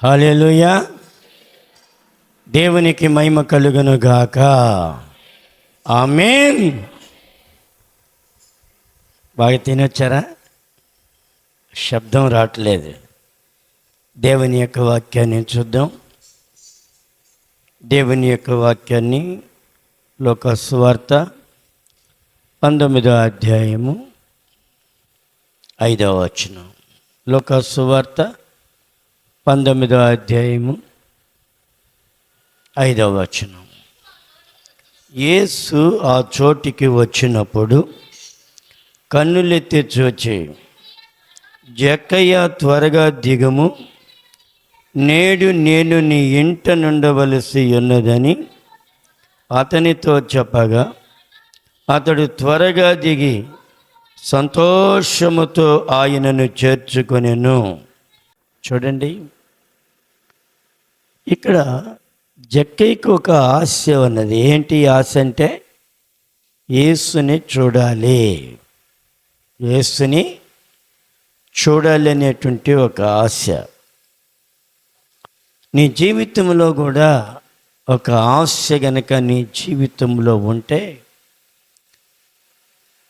హల్లెలూయా. దేవునికి మహిమ కలుగును గాక. ఆమేన్. బాగా తినొచ్చారా? శబ్దం రావట్లేదు. దేవుని యొక్క వాక్యాన్ని చూద్దాం. దేవుని యొక్క వాక్యాన్ని లోకా సువార్త 19వ అధ్యాయము 5వ వచనం. లోకా సువార్త 19వ అధ్యాయము 5వ వచనం. యేసు ఆ చోటికి వచ్చినప్పుడు కన్నులెత్తి చూచి, జక్కయ్య త్వరగా దిగుము, నేడు నేను నీ ఇంట నుండవలసి ఉన్నదని అతనితో చెప్పగా, అతడు త్వరగా దిగి సంతోషముతో ఆయనను చేర్చుకొనెను. చూడండి, ఇక్కడ జక్కయ్యకు ఒక ఆశ ఉన్నది. ఏంటి ఆశ అంటే? యేసుని చూడాలి, యేసుని చూడాలి అనేటువంటి ఒక ఆశ. నీ జీవితంలో కూడా ఒక ఆశ గనక నీ జీవితంలో ఉంటే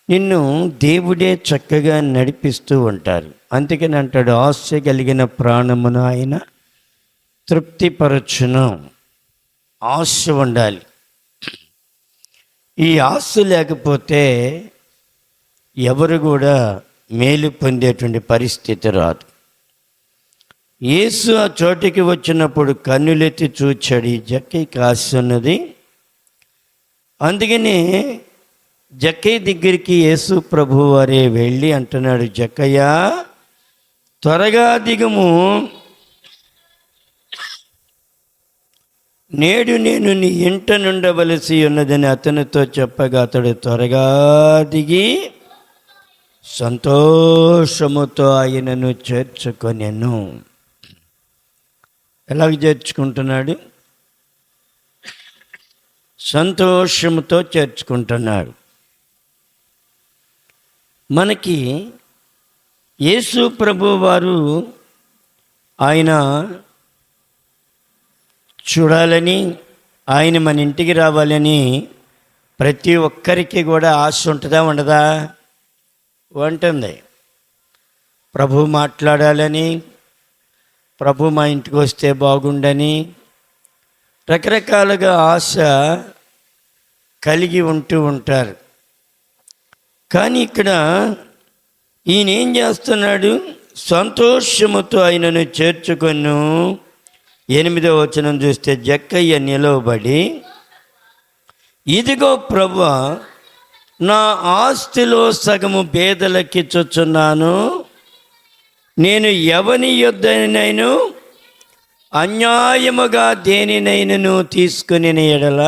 నిన్ను దేవుడే చక్కగా నడిపిస్తూ ఉంటారు. అందుకని అంటాడు, ఆశ కలిగిన ప్రాణమును ఆయన తృప్తిపరచును. ఆశ ఉండాలి. ఈ ఆశ లేకపోతే ఎవరు కూడా మేలు పొందేటువంటి పరిస్థితి రాదు. యేసు ఆ చోటికి వచ్చినప్పుడు కన్నులెత్తి చూచాడు, ఈ జక్కయ్యకి ఆశ ఉన్నది. అందుకని జక్కయ్య దగ్గరికి యేసు ప్రభు వారే వెళ్ళి అంటున్నాడు, జక్కయ్య త్వరగా దిగుము, నేడు నేను నీ ఇంట నుండవలసి ఉన్నదని అతనితో చెప్పగా, అతడు త్వరగా దిగి సంతోషముతో ఆయనను చేర్చుకొనెను. ఎలాగ చేర్చుకుంటున్నాడు? సంతోషముతో చేర్చుకుంటున్నాడు. మనకి యేసు ప్రభు వారు ఆయన చూడాలని, ఆయన మన ఇంటికి రావాలని ప్రతి ఒక్కరికి కూడా ఆశ ఉంటుందా ఉండదా? ఉంటుంది. ప్రభు మాట్లాడాలని, ప్రభు మా ఇంటికి వస్తే బాగుండని రకరకాలుగా ఆశ కలిగి ఉంటూ ఉంటారు. కానీ ఇక్కడ ఈయన ఏం చేస్తున్నాడు? సంతోషముతో ఆయనను చేర్చుకొను. 8వ వచనం చూస్తే, జక్కయ్య నిలవబడి, ఇదిగో ప్రభువా, నా ఆస్తిలో సగము పేదలకిచ్చుచున్నాను. నేను ఎవని యొద్దనైనా అన్యాయముగా దేనినైనను తీసుకుని ఎడల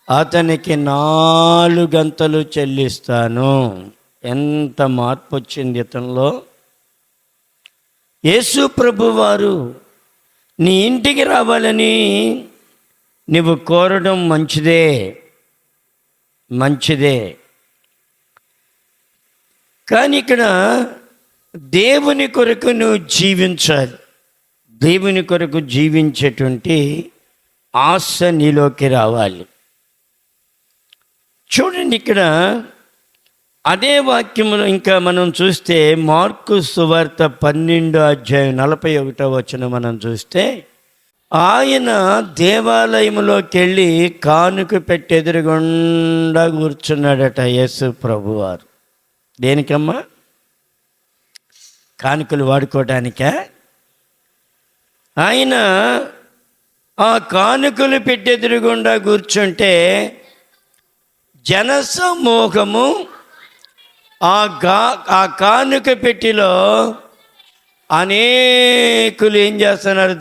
అతనికి 4 గంతలు చెల్లిస్తాను. ఎంత మార్పు వచ్చింది ఇతనిలో! యేసు ప్రభు వారు నీ ఇంటికి రావాలని నువ్వు కోరడం మంచిదే, మంచిదే. కానీ ఇక్కడ దేవుని కొరకు నువ్వు జీవించాలి. దేవుని కొరకు జీవించేటువంటి ఆశ నీలోకి రావాలి. చూడండి, ఇక్కడ అదే వాక్యములో ఇంకా మనం చూస్తే మార్కు సువార్త 12వ అధ్యాయం 41వ వచనం మనం చూస్తే, ఆయన దేవాలయంలోకి వెళ్ళి కానుక పెట్టి ఎదురుగుండా కూర్చున్నాడట యేసు ప్రభువారు. దేనికమ్మా? కానుకలు వాడుకోవడానికా? ఆయన ఆ కానుకలు పెట్టి ఎదురుగుండా కూర్చుంటే జనసమూహము ఆ కానుక పెట్టిలో అనేకులు ఏం చేస్తున్నారు?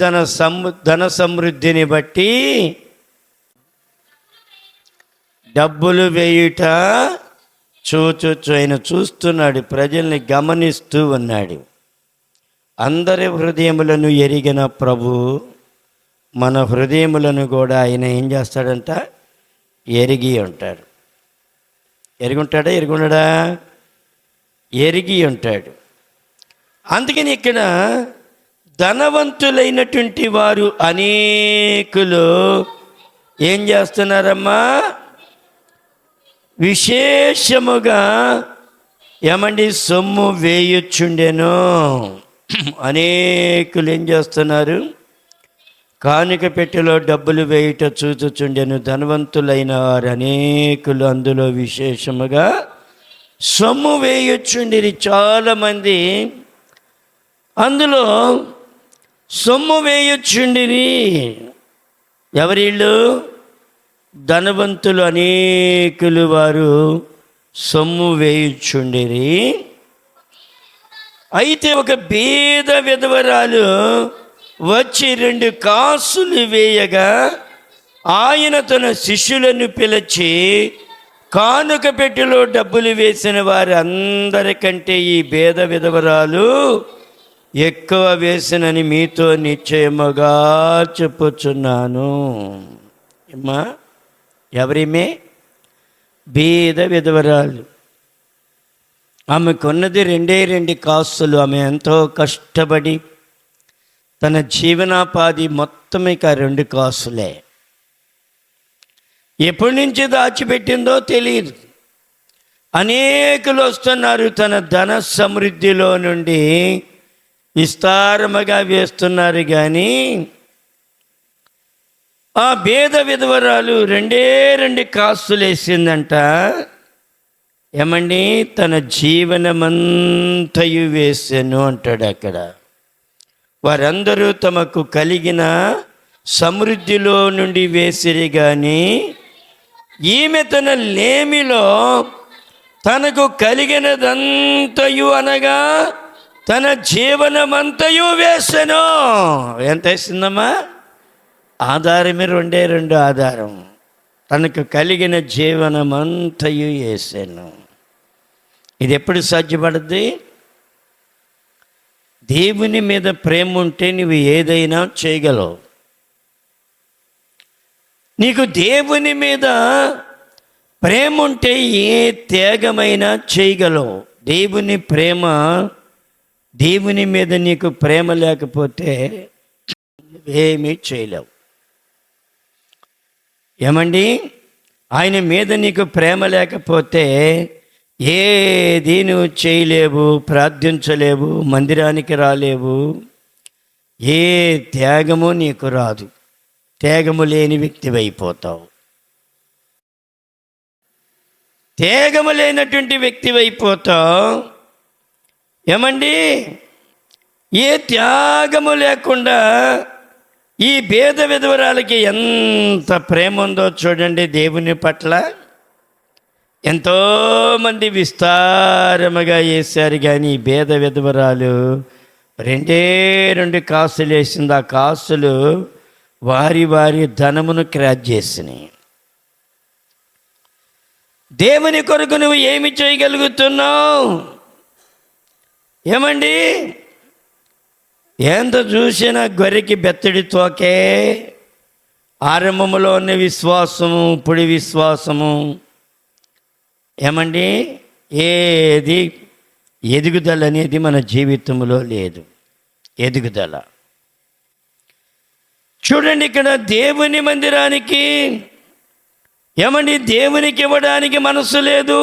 ధన సమృద్ధిని బట్టి డబ్బులు వేయుట ఆయన చూస్తున్నాడు, ప్రజల్ని గమనిస్తూ ఉన్నాడు. అందరి హృదయములను ఎరిగిన ప్రభు మన హృదయములను కూడా ఆయన ఏం చేస్తాడంట? ఎరిగి ఉంటాడు. ఎరిగి ఉంటాడా? ఎరిగి ఉండడా? ఎరిగి ఉంటాడు. అందుకని ఇక్కడ ధనవంతులైనటువంటి వారు అనేకులు ఏం చేస్తున్నారమ్మా? విశేషముగా ఏమండి సొమ్ము వేయుచుండెను. అనేకులు ఏం చేస్తున్నారు? కానుక పెట్టెలో డబ్బులు వేయుట చూచుచుండెను. ధనవంతులైన వారు అనేకులు అందులో విశేషముగా సొమ్ము వేయుచుండిరి. చాలామంది అందులో సొమ్ము వేయుచుండిరి. ఎవరిళ్ళు? ధనవంతులు అనేకులు వారు సొమ్ము వేయుచుండిరి. అయితే ఒక బీద విధవరాలు వచ్చి 2 కాసులు వేయగా ఆయన తన శిష్యులను పిలిచి, కానుక పెట్టెలో డబ్బులు వేసిన వారి అందరికంటే ఈ బీద విధవరాలు ఎక్కువ వేసినని మీతో నిశ్చయముగా చెప్పుచున్నాను. అమ్మా, ఎవరిమే? బీద విధవరాలు. ఆమెకున్నది 2 కాసులు. ఆమె ఎంతో కష్టపడి తన జీవనోపాధి మొత్తం ఇక 2 కాసులే. ఎప్పటి నుంచి దాచిపెట్టిందో తెలియదు. అనేకులు వస్తున్నారు, తన ధన సమృద్ధిలో నుండి విస్తారముగా వేస్తున్నారు. కానీ ఆ బీద విధవరాలు 2 కాసులు వేసిందంట. ఏమండి? తన జీవనమంతయు వేసాను అంటాడు అక్కడ. వారందరూ తమకు కలిగిన సమృద్ధిలో నుండి వేసిరి, కానీ ఈమె తన లేమిలో తనకు కలిగినదంతయు అనగా తన జీవనమంతయు వేసెను. ఎంత వేసిందమ్మా? ఆధారమే 2 ఆధారం. తనకు కలిగిన జీవనమంతయు వేసెను. ఇది ఎప్పుడు సాధ్యపడుద్ది? దేవుని మీద ప్రేమ ఉంటే నువ్వు ఏదైనా చేయగలవు. నీకు దేవుని మీద ప్రేమ ఉంటే ఏ త్యాగమైనా చేయగలవు. దేవుని మీద నీకు ప్రేమ లేకపోతే ఏమీ చేయలేవు. ఏమండి? ఆయన మీద నీకు ప్రేమ లేకపోతే ఏది నువ్వు చేయలేవు, ప్రార్థించలేవు, మందిరానికి రాలేవు, ఏ త్యాగము నీకు రాదు. త్యాగము లేని వ్యక్తివైపోతావు. త్యాగము లేనటువంటి వ్యక్తివైపోతావు. ఏమండి? ఏ త్యాగము లేకుండా ఈ బీద విధవరాలకి ఎంత ప్రేమ ఉందో చూడండి దేవుని పట్ల. ఎంతోమంది విస్తారముగా వేశారు, కానీ ఈ బీద విధవరాలు 2 కాసులు వేసింది. ఆ కాసులు వారి ధనమును క్రాచ్ చేసినాయి. దేవుని కొరకు నువ్వు ఏమి చేయగలుగుతున్నావు? ఏమండి? ఎంత చూసినా గొర్రెకి బెత్తడి తోకే. ఆరంభంలో ఉన్న విశ్వాసము, ఇప్పుడు విశ్వాసము. ఏమండి? ఏది ఎదుగుదల అనేది మన జీవితంలో లేదు. ఎదుగుదల చూడండి, ఇక్కడ దేవుని మందిరానికి ఏమండి దేవునికి ఇవ్వడానికి మనసు లేదు.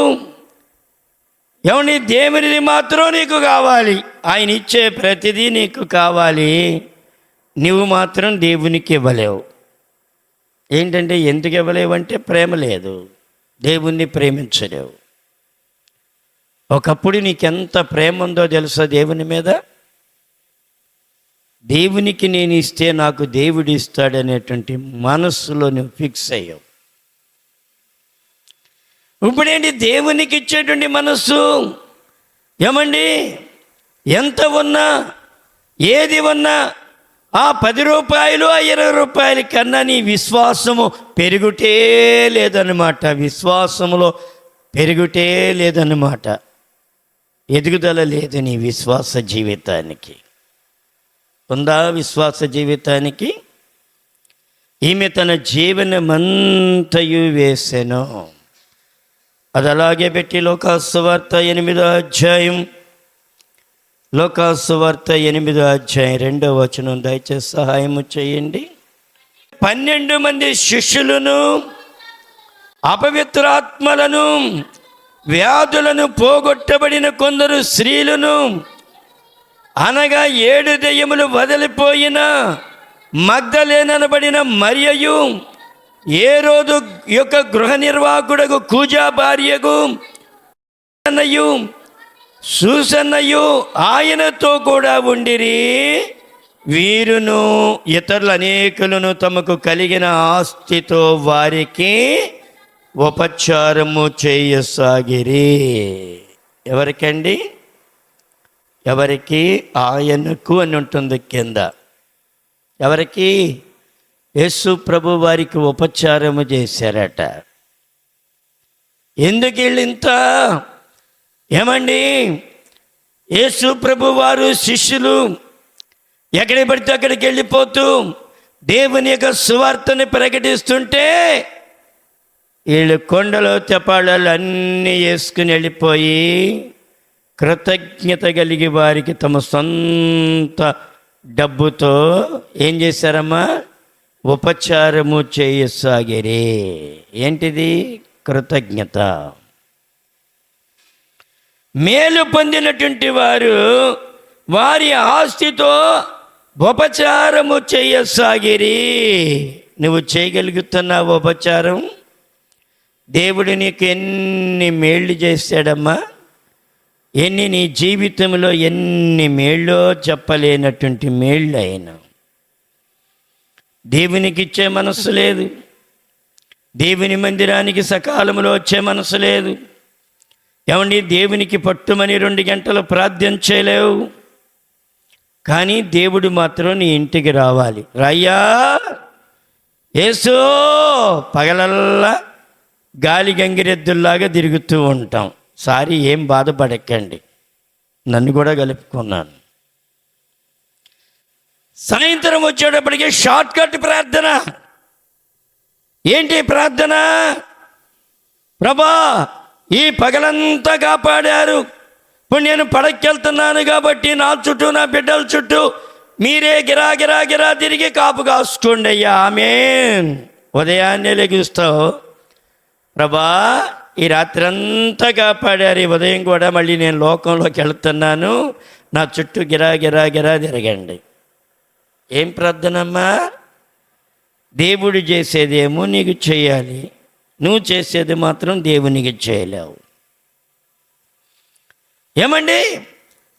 ఏమండి? దేవునిది మాత్రం నీకు కావాలి. ఆయన ఇచ్చే ప్రతిదీ నీకు కావాలి. నువ్వు మాత్రం దేవునికి ఇవ్వలేవు. ఏంటంటే ఎందుకు ఇవ్వలేవు అంటే ప్రేమ లేదు, దేవుణ్ణి ప్రేమించలేవు. ఒకప్పుడు నీకెంత ప్రేమ ఉందో తెలుసా దేవుని మీద? దేవునికి నేను ఇస్తే నాకు దేవుడు ఇస్తాడనేటువంటి మనస్సులో నువ్వు ఫిక్స్ అయ్యావు. ఇప్పుడేంటి దేవునికి ఇచ్చేటువంటి మనస్సు? ఏమండి? ఎంత ఉన్నా, ఏది ఉన్నా ఆ 10 రూపాయలు, ఆ 20 రూపాయల కన్నా నీ విశ్వాసము పెరుగుటే లేదన్నమాట. విశ్వాసములో పెరుగుటే లేదన్నమాట. ఎదుగుదల లేదు నీ విశ్వాస జీవితానికి. ఉందా విశ్వాస జీవితానికి? ఈమె తన జీవనమంతయు వేసెను. అది అలాగే పెట్టి లోకాసు వార్త 8వ అధ్యాయం లోకాసు వార్త 8వ అధ్యాయం 2వ వచనం దయచేసి సహాయము చేయండి. 12 మంది శిష్యులను, అపవిత్రాత్మలను, వ్యాధులను పోగొట్టబడిన కొందరు స్త్రీలను, అనగా 7 దెయ్యములు వదిలిపోయిన మగ్దలేననబడిన మరియయు, హేరోదు యొక్క గృహ నిర్వాహకుడకు కూజా భార్యకు సూసన్నయు ఆయనతో కూడా ఉండిరి. వీరును ఇతరులు అనేకులను తమకు కలిగిన ఆస్తితో వారికి ఉపచారము చేయసాగిరి. ఎవరికండి? ఆయనకు అని ఉంటుంది కింద. ఎవరికి? యేసు ప్రభు వారికి ఉపచారము చేశారట. ఎందుకు వీళ్ళింత? యేసు ప్రభు వారు శిష్యులు ఎక్కడికి పడితే అక్కడికి వెళ్ళిపోతూ దేవుని యొక్క సువార్తని ప్రకటిస్తుంటే వీళ్ళు కొండలో తెపాళాలు అన్నీ వేసుకుని వెళ్ళిపోయి కృతజ్ఞత కలిగి వారికి తమ సొంత డబ్బుతో ఏం చేశారమ్మా? ఉపచారము చేయసాగిరి. ఏంటిది? కృతజ్ఞత. మేలు పొందినటువంటి వారు వారి ఆస్తితో ఉపచారము చేయసాగిరి. నువ్వు చేయగలుగుతున్నావు ఉపచారం? దేవుడు నీకు ఎన్ని మేళ్ళు చేశాడమ్మా, నీ జీవితంలో ఎన్ని మేళ్ళో చెప్పలేనటువంటి మేళ్ళు అయినా. దేవునికి ఇచ్చే మనస్సు లేదు, దేవుని మందిరానికి సకాలంలో వచ్చే మనసు లేదు. దేవునికి పట్టుమని 2 గంటలు ప్రార్థన చేయలేవు, కానీ దేవుడు మాత్రం నీ ఇంటికి రావాలి. రాయ్యా యేసు, పగలల్లా గాలి గంగిరెద్దుల్లాగా తిరుగుతూ ఉంటాం. సారీ, ఏం బాధపడకండి, నన్ను కూడా కలుపుకున్నాను. సాయంత్రం వచ్చేటప్పటికి షార్ట్ కట్ ప్రార్థన. ఏంటి ప్రార్థన? ప్రభా, ఈ పగలంతా కాపాడారు, ఇప్పుడు నేను పడకెళ్తున్నాను కాబట్టి నా చుట్టూ, నా బిడ్డల చుట్టూ మీరే గిరా గిరా గిరా తిరిగి కాపు కాసుకోండి అయ్యా. ఆమేన్. ఉదయాన్నే లెగుస్తావు, ప్రభా ఈ రాత్రి అంతా కాపాడారు, ఈ ఉదయం కూడా మళ్ళీ నేను లోకంలోకి వెళ్తున్నాను, నా చుట్టూ గిరా గిరా గిరా తిరగండి. ఏం ప్రార్థనమ్మా? దేవుడు చేసేదేమో నీకు చేయాలి, నువ్వు చేసేది మాత్రం దేవునికి చేయలేవు.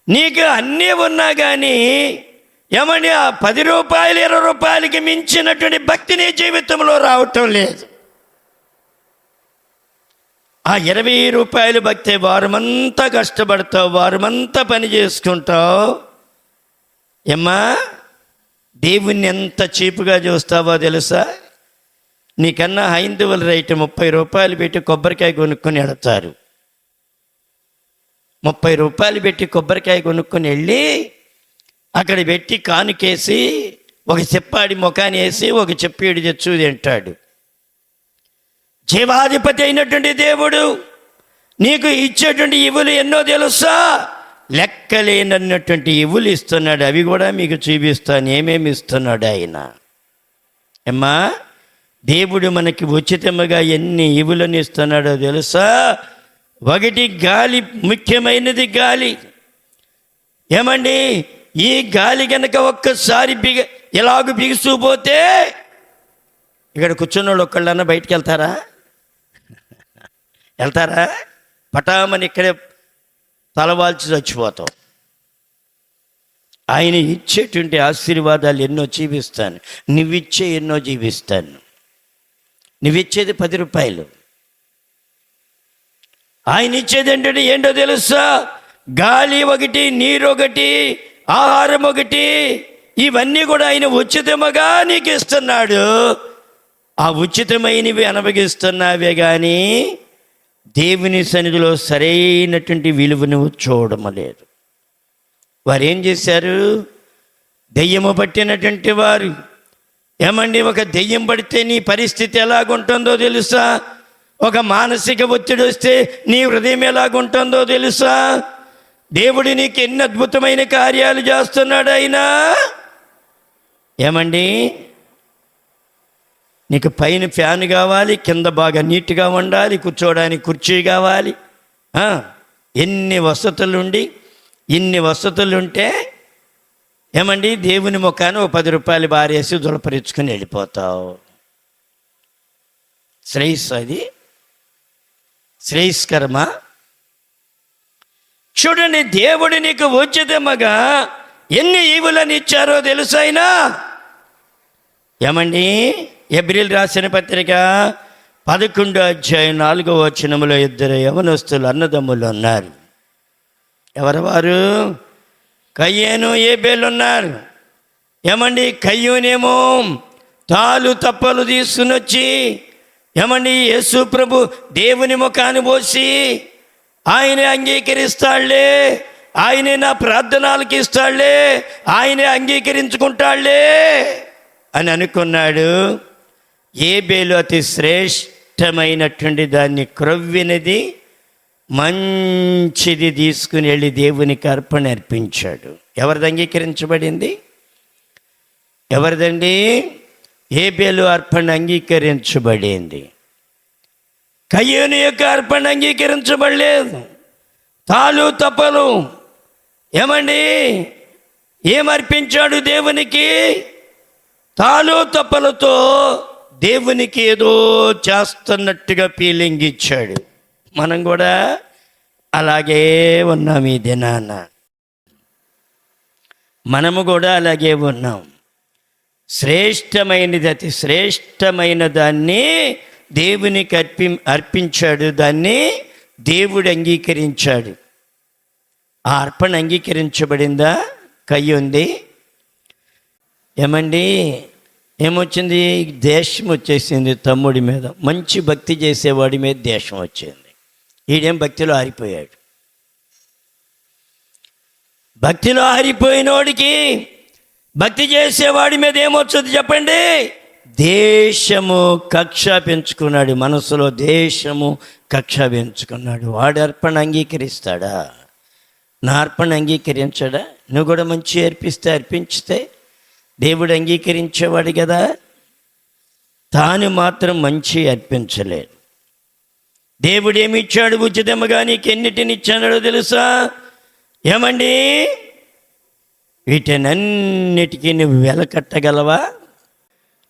నీకు అన్నీ ఉన్నా కానీ ఆ 10 రూపాయలు 20 రూపాయలకి మించినటువంటి భక్తి నీ జీవితంలో రావటం లేదు. ఆ 20 రూపాయలు భక్తి వారమంతా కష్టపడతావు, వారమంతా పని చేసుకుంటావు. దేవుణ్ణి ఎంత చీపుగా చూస్తావో తెలుసా? నీకన్నా హైందవుల రైట్ 30 రూపాయలు పెట్టి కొబ్బరికాయ కొనుక్కొని వెళతారు. 30 రూపాయలు పెట్టి కొబ్బరికాయ కొనుక్కొని వెళ్ళి అక్కడ పెట్టి కానుకేసి ఒక చెప్పాడి ముఖాన్ని వేసి ఒక చెప్పేడు తెచ్చు తింటాడు. జీవాధిపతి అయినటువంటి దేవుడు నీకు ఇచ్చేటువంటి ఇవులు ఎన్నో తెలుసా? లెక్కలేనన్నటువంటి ఇవులు ఇస్తున్నాడు. అవి కూడా మీకు చూపిస్తాను ఏమేమి ఇస్తున్నాడు ఆయన. దేవుడు మనకి ఉచితముగా ఎన్ని ఇవులను ఇస్తున్నాడో తెలుసా? ఒకటి గాలి, ముఖ్యమైనది గాలి. ఈ గాలి కనుక ఒక్కసారి ఎలాగూ బిగుసుకుపోతే ఇక్కడ కూర్చున్న వాళ్ళు ఒక్కళ్ళన్నా బయటికి వెళ్తారా? పటామని ఇక్కడే తలవాల్చి చచ్చిపోతాం. ఆయన ఇచ్చేటువంటి ఆశీర్వాదాలు ఎన్నో జీవిస్తాను, నువ్విచ్చే ఎన్నో జీవిస్తాను. నువ్విచ్చేది 10 రూపాయలు, ఆయన ఇచ్చేది ఏంటో తెలుసా? గాలి ఒకటి, నీరు ఒకటి, ఆహారం ఒకటి. ఇవన్నీ కూడా ఆయన ఉచితముగా నీకు ఇస్తున్నాడు. ఆ ఉచితమైనవి అనుభవిస్తున్నావే కానీ దేవుని సన్నిధిలో సరైనటువంటి విలువ నువ్వు చూడడం లేదు. వారు ఏం చేశారు? దెయ్యము పట్టినటువంటి వారు. ఒక దెయ్యం పడితే నీ పరిస్థితి ఎలాగుంటుందో తెలుసా? ఒక మానసిక ఒత్తిడి వస్తే నీ హృదయం ఎలాగుంటుందో తెలుసా? దేవుడు నీకు ఎన్ని అద్భుతమైన కార్యాలు చేస్తున్నాడు ఆయన. ఏమండి, నీకు పైన ఫ్యాన్ కావాలి, కింద బాగా నీట్గా ఉండాలి, కూర్చోడానికి కుర్చీ కావాలి, ఎన్ని వసతులుండి ఇన్ని వసతులుంటే ఏమండి దేవుని ముఖాన్ని 10 రూపాయలు బారేసి దులపరించుకొని వెళ్ళిపోతావు. శ్రేయస్సు అది? శ్రేయస్కరమా? చూడండి, దేవుడు నీకు ఉచితముగా ఎన్ని ఈవులను ఇచ్చారో తెలుసైనా. ఏమండి, ఎబ్రిల్ రాసిన పత్రిక 11వ అధ్యాయం 4వ వచనములో 2 యవనస్తులు అన్నదమ్ములు ఉన్నారు. ఎవరు వారు? కయ్యేను, ఏబేలు ఉన్నారు. ఏమండి, కయ్యూనేమో తాలు తప్పలు తీసుకుని వచ్చి ఏమండి యేసు ప్రభు దేవుని ముఖాన్ని పోసి ఆయనే అంగీకరిస్తాడులే, ఆయనే నా ప్రార్థనలకి ఇస్తాడులే, ఆయనే అంగీకరించుకుంటాడులే అని అనుకున్నాడు. ఏబేలు అతి శ్రేష్టమైనటువంటి దాన్ని క్రొవ్వినది మంచిది తీసుకుని వెళ్ళి దేవునికి అర్పణ అర్పించాడు. ఎవరిది అంగీకరించబడింది? ఎవరిదండి? ఏబేలు అర్పణ అంగీకరించబడింది. కయ్యూను యొక్క అర్పణ అంగీకరించబడలేదు. తాలు తప్పలు ఏమండి ఏమర్పించాడు దేవునికి? తాలు తప్పలతో దేవునికి ఏదో చేస్తున్నట్టుగా ఫీలింగ్ ఇచ్చాడు. మనం కూడా అలాగే ఉన్నాం. ఈ దినాన మనము కూడా అలాగే ఉన్నాం. శ్రేష్టమైనది, అతి శ్రేష్టమైన దాన్ని దేవునికి అర్పించాడు. దాన్ని దేవుడు అంగీకరించాడు. ఆ అర్పణ అంగీకరించబడిందా? కయ్యుంది. ఏమండి, ఏమొచ్చింది? దేశం వచ్చేసింది తమ్ముడి మీద. మంచి భక్తి చేసేవాడి మీద దేశం వచ్చింది. ఈడేం భక్తిలో ఆరిపోయాడు. భక్తిలో ఆరిపోయినోడికి భక్తి చేసేవాడి మీద ఏమొచ్చింది చెప్పండి? దేశము కక్ష పెంచుకున్నాడు. మనసులో దేశము కక్ష పెంచుకున్నాడు. వాడు అర్పణ అంగీకరిస్తాడా? నా అర్పణ అంగీకరించాడా? నువ్వు కూడా మంచి అర్పిస్తే దేవుడు అంగీకరించేవాడు కదా. తాను మాత్రం మంచి అర్పించలేదు. దేవుడు ఏమి ఇచ్చాడు? ఉచితముగా నీకు ఎన్నిటిని ఇచ్చాడో తెలుసా? ఏమండి, వీటినన్నిటికీ నువ్వు వెలకట్టగలవా?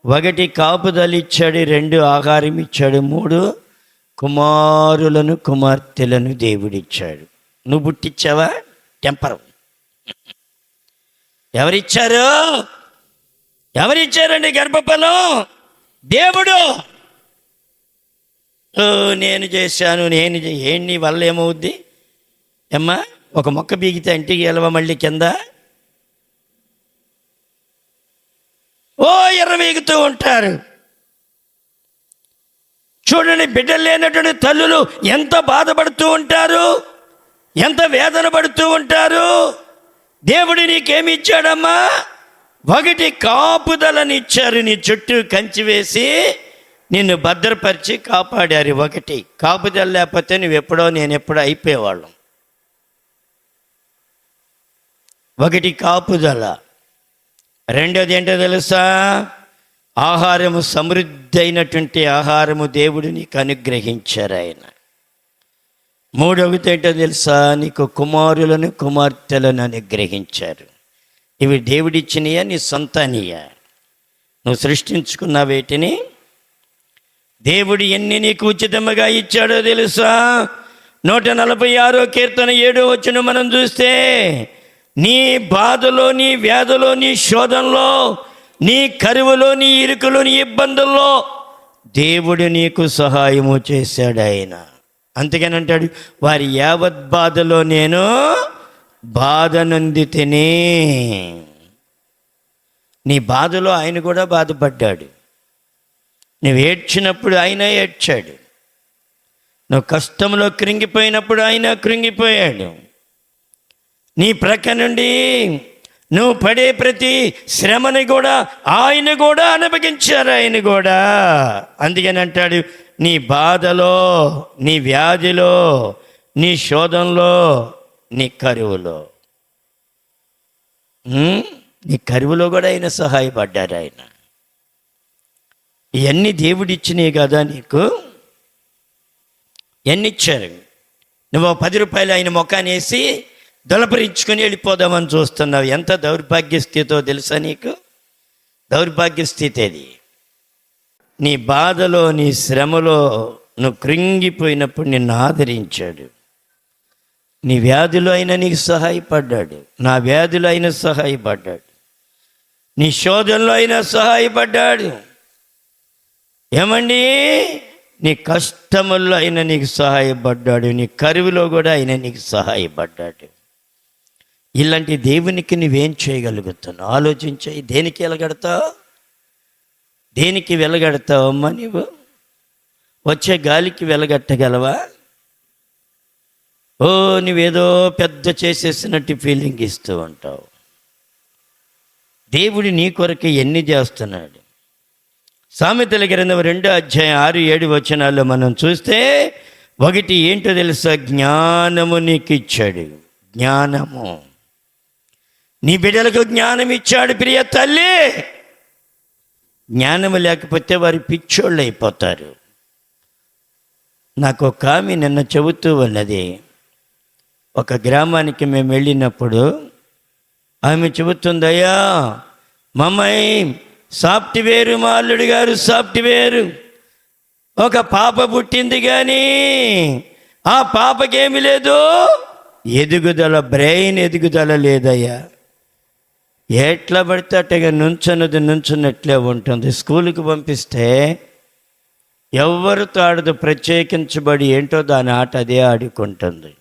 1 కాపుదలు ఇచ్చాడు, 2 ఆహారం ఇచ్చాడు, 3 కుమారులను కుమార్తెలను దేవుడిచ్చాడు. నువ్వు పుట్టించావా? టెంపరం. ఎవరిచ్చారు? ఎవరిచ్చారండి గర్భఫలం? దేవుడు. నేను చేశాను, ఏంటి నీ వల్ల ఏమవుద్ది? అమ్మా, ఒక మొక్క బీగితే ఇంటికి వెళ్ళవ మళ్ళీ కింద ఎర్రవీగుతూ ఉంటారు. చూడండి, బిడ్డలు లేనటువంటి తల్లులు ఎంత బాధపడుతూ ఉంటారు, ఎంత వేదన పడుతూ ఉంటారు. దేవుడు నీకేమి ఇచ్చాడమ్మా? 1 కాపుదలని ఇచ్చారు. నీ చుట్టూ కంచి వేసి నిన్ను భద్రపరిచి కాపాడారు. 1 కాపుదల లేకపోతే నువ్వెప్పుడో నేనెప్పుడో అయిపోయేవాళ్ళం. 1 కాపుదల. 2వది ఏంటో తెలుసా? ఆహారము, సమృద్ధి అయినటువంటి ఆహారము దేవుడు నీకు అనుగ్రహించారు ఆయన. 3వది ఏంటో తెలుసా? నీకు కుమారులను కుమార్తెలను అనుగ్రహించారు. ఇవి దేవుడిచ్చినయా, నీ సొంతానియా? నువ్వు సృష్టించుకున్న వీటిని దేవుడు ఎన్ని నీకు ఉచితముగా ఇచ్చాడో తెలుసా? 146వ కీర్తన 7వ వచనం మనం చూస్తే, నీ బాధలో, నీ వ్యాధిలో, నీ శోధనలో, నీ కరువులో, నీ ఇరుకులో, నీ ఇబ్బందుల్లో దేవుడు నీకు సహాయము చేశాడు ఆయన. అందుకని అంటాడు, వారి యావత్ బాధలో నేను బాధ నొందితిని. నీ బాధలో ఆయన కూడా బాధపడ్డాడు. నువ్వు ఏడ్చినప్పుడు ఆయన ఏడ్చాడు. నువ్వు కష్టంలో కృంగిపోయినప్పుడు ఆయన కృంగిపోయాడు. నీ ప్రక్క నుండి నువ్వు పడే ప్రతి శ్రమని కూడా ఆయన కూడా అనుభవించారు. ఆయన కూడా. అందుకని అంటాడు, నీ బాధలో, నీ వ్యాధిలో, నీ శోధనలో నీ కరువులో. నీ కరువులో కూడా ఆయన సహాయపడ్డారు. ఆయన ఇవన్నీ దేవుడిచ్చినాయి కదా నీకు. ఎన్ని ఇచ్చారు? నువ్వు 10 రూపాయలు ఆయన ముఖాన్ని వేసి దొలపరించుకొని వెళ్ళిపోదామని చూస్తున్నావు. ఎంత దౌర్భాగ్య స్థితితో తెలుసా నీకు? దౌర్భాగ్య స్థితి అది. నీ బాధలో, నీ శ్రమలో నువ్వు కృంగిపోయినప్పుడు నిన్ను ఆదరించాడు. నీ వ్యాధిలో అయినా నీకు సహాయపడ్డాడు. నా వ్యాధిలో అయినా సహాయపడ్డాడు. నీ శోధనలో అయినా సహాయపడ్డాడు. ఏమండి, నీ కష్టముల్లో అయినా నీకు సహాయపడ్డాడు. నీ కరువులో కూడా అయినా నీకు సహాయపడ్డాడు. ఇలాంటి దేవునికి నువ్వేం చేయగలుగుతున్నావు? ఆలోచించాయి. దేనికి వెలగడతావు? దేనికి వెలగడతావమ్మా? నువ్వు వచ్చే గాలికి వెలగట్టగలవా? నువ్వేదో పెద్ద చేసేసినట్టు ఫీలింగ్ ఇస్తూ ఉంటావు. దేవుడు నీ కొరకు ఎన్ని చేస్తున్నాడు? సామెతల గ్రంథం 2:6-7 మనం చూస్తే, ఒకటి ఏంటో తెలుసా? జ్ఞానము నీకు ఇచ్చాడు. జ్ఞానము. నీ బిడ్డలకు జ్ఞానం ఇచ్చాడు ప్రియ తల్లి. జ్ఞానము లేకపోతే వారు పిచ్చోళ్ళు అయిపోతారు. నాకు ఒక ఆమె నిన్న చెబుతూ ఉన్నది. ఒక గ్రామానికి మేము వెళ్ళినప్పుడు ఆమె చెబుతుందయ్యా, మమ్మయి సాఫ్ట్వేరు, మా అల్లుడు గారు సాఫ్ట్వేరు, ఒక పాప పుట్టింది కానీ ఆ పాపకేమి లేదు, ఎదుగుదల, బ్రెయిన్ ఎదుగుదల లేదయ్యా. ఎట్లా పడితే అట్టగా నుంచున్నట్లే ఉంటుంది. స్కూల్కి పంపిస్తే ఎవరితో ఆడదు, ప్రత్యేకించబడి ఏంటో దాని ఆట అదే ఆడుకుంటుంది.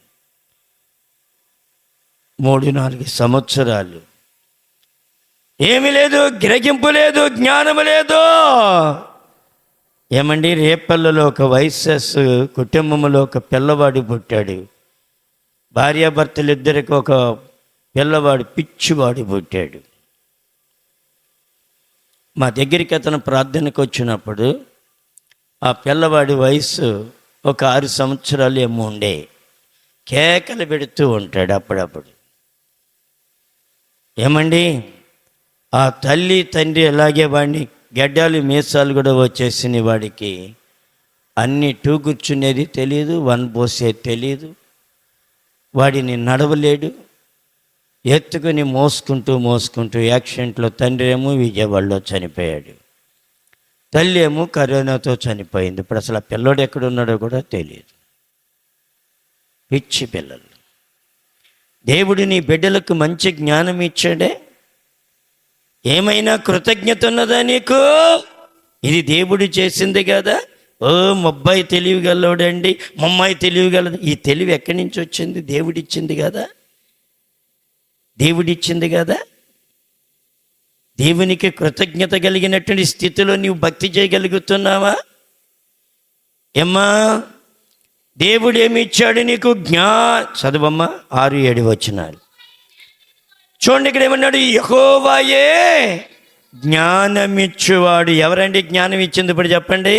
3-4 సంవత్సరాలు ఏమీ లేదు, గ్రహింపు లేదు, జ్ఞానము లేదు. ఏమండి, రేపల్లలో ఒక వైఎస్ఎస్ కుటుంబంలో ఒక పిల్లవాడు పుట్టాడు. భార్యాభర్తలు ఇద్దరికి ఒక పిల్లవాడు, పిచ్చివాడు పుట్టాడు. మా దగ్గరికి అతను ప్రార్థనకు వచ్చినప్పుడు ఆ పిల్లవాడి వయసు ఒక 6 సంవత్సరాలు ఏమో ఉండే. కేకలు పెడుతూ ఉంటాడు అప్పుడప్పుడు. ఏమండి, ఆ తల్లి తండ్రి అలాగే వాడిని, గడ్డాలు మీసాలు కూడా వచ్చేసిన వాడికి అన్నీ కూర్చునేది తెలియదు, పోసేది తెలియదు. వాడిని నడవలేడు. ఎత్తుకుని మోసుకుంటూ యాక్సిడెంట్లో తండ్రి ఏమో విజయవాడలో చనిపోయాడు, తల్లి ఏమో కరోనాతో చనిపోయింది. ఇప్పుడు అసలు ఆ పిల్లోడు ఎక్కడున్నాడో కూడా తెలియదు. పిచ్చి పిల్లలు. దేవుడు నీ బిడ్డలకు మంచి జ్ఞానం ఇచ్చాడే. ఏమైనా కృతజ్ఞత ఉన్నదా నీకు? ఇది దేవుడు చేసింది కదా. మొబ్బాయి తెలివిగలడండి, మమ్మాయి తెలివిగలదు. ఈ తెలివి ఎక్కడి నుంచి వచ్చింది? దేవుడిచ్చింది కదా. దేవుడిచ్చింది కదా. దేవునికి కృతజ్ఞత కలిగినటువంటి స్థితిలో నీవు భక్తి చేయగలుగుతున్నావా? ఏమ్మా, దేవుడు ఏమి ఇచ్చాడు నీకు? చదువమ్మా 6-7 చూడండి. ఇక్కడ ఏమన్నాడు? యెహోవాయే జ్ఞానమిచ్చువాడు. ఎవరండి జ్ఞానం ఇచ్చింది? ఇప్పుడు చెప్పండి.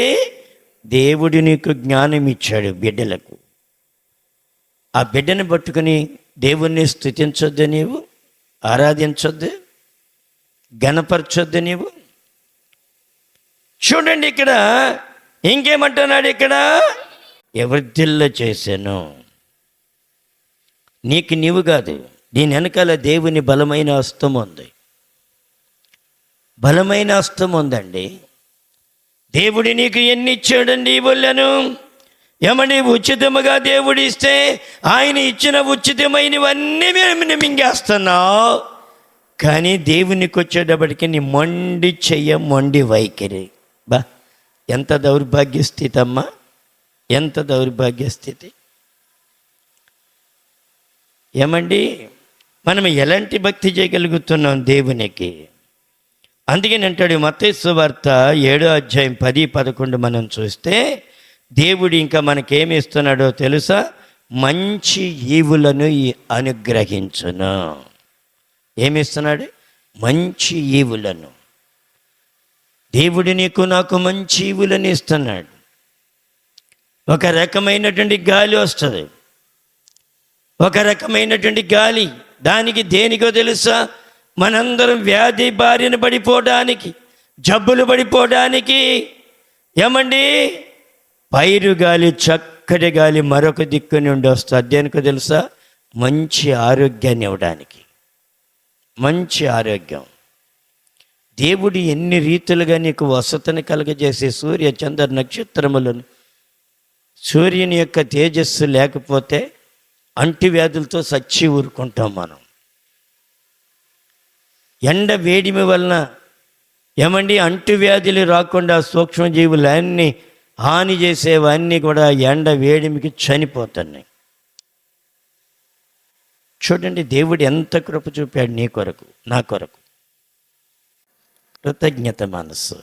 దేవుడు నీకు జ్ఞానం ఇచ్చాడు బిడ్డలకు. ఆ బిడ్డని పట్టుకుని దేవుణ్ణి స్తుతించొద్దు, నీవు ఆరాధించొద్దు, గణపరచొద్దు నీవు. చూడండి ఇక్కడ ఇంకేమంటున్నాడు? ఇక్కడ ఎవరిదిల్ల చేశాను. నీకు నీవు కాదు, దీని వెనకాల దేవుని బలమైన హస్తం ఉంది. బలమైన హస్తం ఉందండి. దేవుడు నీకు ఎన్ని ఇచ్చాడండి ఇవ్వలేను. ఏమని ఉచితముగా దేవుడు ఇస్తే ఆయన ఇచ్చిన ఉచితమైనవన్నీ మేము మింగేస్తున్నావు. కానీ దేవునికి వచ్చేటప్పటికి నీ మొండి చెయ్య, మొండి వైఖరి. ఎంత దౌర్భాగ్య స్థితి అమ్మా, ఎంత దౌర్భాగ్య స్థితి. ఏమండి, మనం ఎలాంటి భక్తి చేయగలుగుతున్నాం దేవునికి? అందుకని అంటాడు మత్తయి సువార్త 7:10-11 మనం చూస్తే, దేవుడు ఇంకా మనకేమి ఇస్తున్నాడో తెలుసా? మంచి ఈవులను అనుగ్రహించును. ఏమిస్తున్నాడు? మంచి ఈవులను. దేవుడు నీకు నాకు మంచి ఈవులను ఇస్తున్నాడు. ఒక రకమైనటువంటి గాలి వస్తుంది, ఒక రకమైనటువంటి గాలి. దానికి దేనికో తెలుసా? మనందరం వ్యాధి బారిన పడిపోవడానికి, జబ్బులు పడిపోవడానికి ఏమండి పైరు గాలి, చక్కటి గాలి మరొక దిక్కు నుండి వస్తుంది. దేనికో తెలుసా? మంచి ఆరోగ్యాన్ని ఇవ్వడానికి. మంచి ఆరోగ్యం. దేవుడు ఎన్ని రీతులుగా నీకు వసతిని కలగజేసే సూర్య చంద్ర నక్షత్రములను, సూర్యుని యొక్క తేజస్సు లేకపోతే అంటువ్యాధులతో సచ్చి ఊరుకుంటాం మనం. ఎండ వేడిమి వలన ఏమండి అంటువ్యాధులు రాకుండా సూక్ష్మజీవులన్నీ హాని చేసేవన్నీ కూడా ఎండ వేడిమికి చనిపోతున్నాయి. చూడండి, దేవుడు ఎంత కృప చూపాడు నీ కొరకు, నా కొరకు. కృతజ్ఞత మనసు.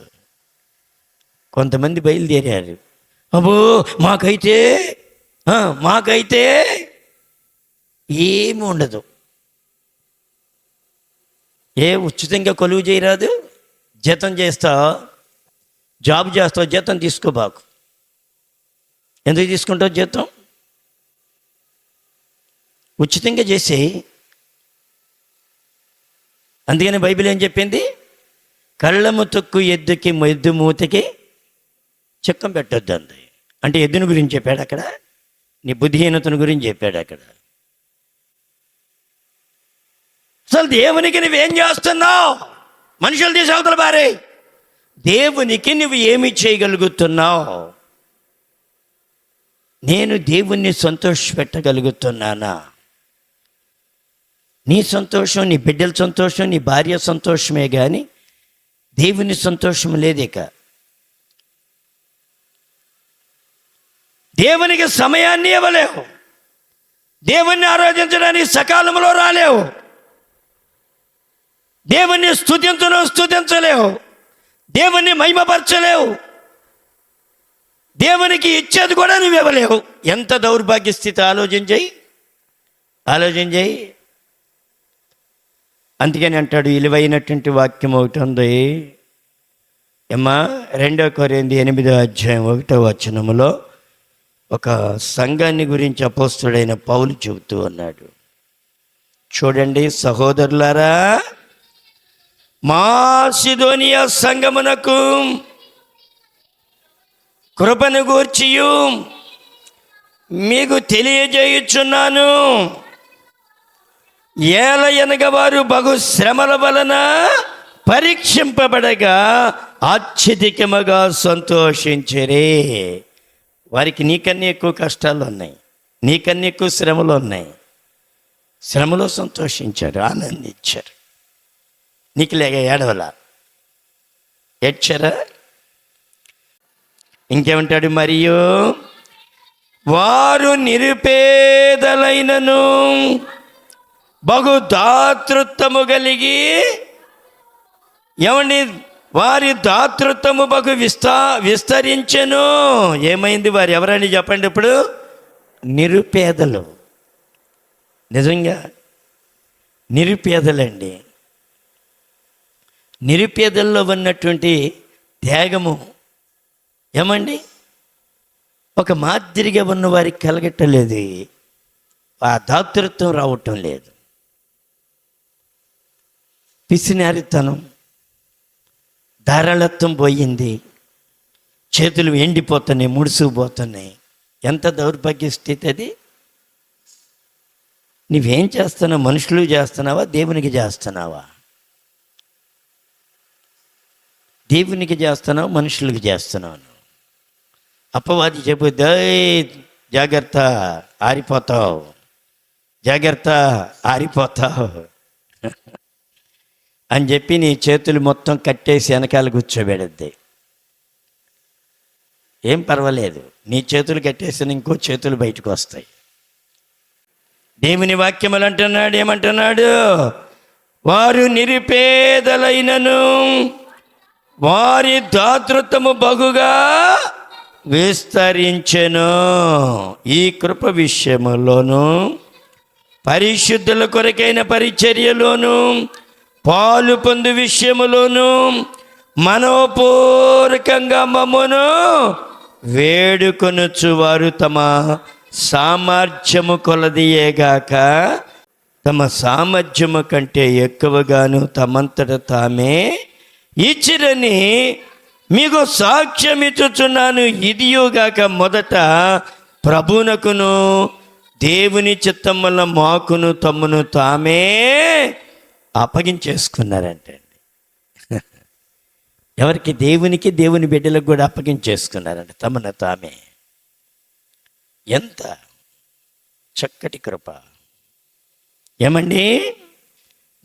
కొంతమంది బయలుదేరారు, అబ్బో మాకైతే ఏమి ఉండదు. ఉచితంగా కొలువు చేయరాదు? జీతం చేస్తావు, జాబ్ చేస్తావు, జీతం తీసుకోబాకు. ఎందుకు తీసుకుంటావు జీతం? ఉచితంగా చేసేయి. అందుకని బైబిల్ ఏం చెప్పింది? కళ్ళము తొక్కు ఎద్దుకి ఎద్దు మూతకి చిక్కం పెట్టొద్దు అంది. అంటే ఎద్దుని గురించి చెప్పాడు అక్కడ, నీ బుద్ధిహీనతను గురించి చెప్పాడు అక్కడ. అసలు దేవునికి నువ్వేం చేస్తున్నావు? మనుషులు తీసి అవతల బారే. దేవునికి నువ్వు ఏమి చేయగలుగుతున్నావు? నేను దేవుణ్ణి సంతోషపెట్టగలుగుతున్నానా? నీ సంతోషం, నీ బిడ్డల సంతోషం, నీ భార్య సంతోషమే కానీ దేవుని సంతోషం లేదిక. దేవునికి సమయాన్ని ఇవ్వలేవు, దేవుణ్ణి ఆరాధించడానికి సకాలంలో రాలేవు, దేవుణ్ణి స్తుతించలేవు, దేవుణ్ణి మహిమపరచలేవు, దేవునికి ఇచ్చేది కూడా నువ్వు ఇవ్వలేవు. ఎంత దౌర్భాగ్య స్థితి! ఆలోచన చేయి. అందుకని అంటాడు, విలువైనటువంటి వాక్యం ఒకటి ఉంది అమ్మా, 2 కొరింథీ 8:1 ఒక సంఘాన్ని గురించి అపోస్తుడైన పౌలు చెబుతూ ఉన్నాడు. చూడండి, సహోదరులారా, మాసిదోనియా సంఘమునకు కృపను గూర్చియు మీకు తెలియజేయుచున్నాను. ఏలయనగా వారు బహు శ్రమల వలన పరీక్షింపబడగా అత్యధికముగా సంతోషించరే. వారికి నీకన్నా ఎక్కువ కష్టాలు ఉన్నాయి, నీకన్నా ఎక్కువ శ్రమలు ఉన్నాయి. శ్రమలో సంతోషించారు, ఆనందించారు. నీకు లేక ఏడవలా, ఏడ్చారా? ఇంకేమంటాడు? మరియు వారు నిరుపేదలైనను బహు దాతృత్వము కలిగి, ఏమండి, వారి దాతృత్వము బహు విస్తరించెను. ఏమైంది? వారు ఎవరని చెప్పండి ఇప్పుడు? నిరుపేదలు. నిజంగా నిరుపేదలండి. నిరుపేదల్లో ఉన్నటువంటి త్యాగము ఏమండి ఒక మాదిరిగా ఉన్న వారికి కలగట్టలేదు, ఆ దాతృత్వం రావటం లేదు. పిసినారితనం, ధారాళత్వం పోయింది, చేతులు ఎండిపోతున్నాయి, ముడుసుకుపోతున్నాయి. ఎంత దౌర్భాగ్య స్థితి అది! నువ్వేం చేస్తున్నావు? మనుషులు చేస్తున్నావా, దేవునికి చేస్తున్నావా? దేవునికి చేస్తున్నావు, మనుషులకి చేస్తున్నావు. అపవాది చెబుద్దా, జాగ్రత్త ఆరిపోతావు, జాగ్రత్త ఆరిపోతావు అని చెప్పి నీ చేతులు మొత్తం కట్టేసి వెనకాల కూర్చోబెడద్ది. ఏం పర్వాలేదు, నీ చేతులు కట్టేసిన ఇంకో చేతులు బయటకు వస్తాయి. దేవుని వాక్యములు అంటున్నాడు, ఏమంటున్నాడు? వారు నిరుపేదలైనను వారి దాతృత్వము బహుగా విస్తరించెను. ఈ కృప విషయములోను, పరిశుద్ధుల కొరకైన పరిచర్యలోను, పాలు పొందు విషయములోను మనోపూర్వకంగా మమ్మను వేడుకొనుచు వారు తమ సామర్థ్యము కొలదియేగాక తమ సామర్థ్యము కంటే ఎక్కువగాను తమంతట తామే ఇచ్చిరని మీకు సాక్ష్యం ఇచ్చుచున్నాను. ఇదియోగాక మొదట ప్రభునకును దేవుని చిత్తం వల్ల మాకును తమ్మును తామే అప్పగించేసుకున్నారంటే, ఎవరికి? దేవునికి, దేవుని బిడ్డలకు కూడా అప్పగించేసుకున్నారంట తమను తామే. ఎంత చక్కటి కృప! ఏమండి,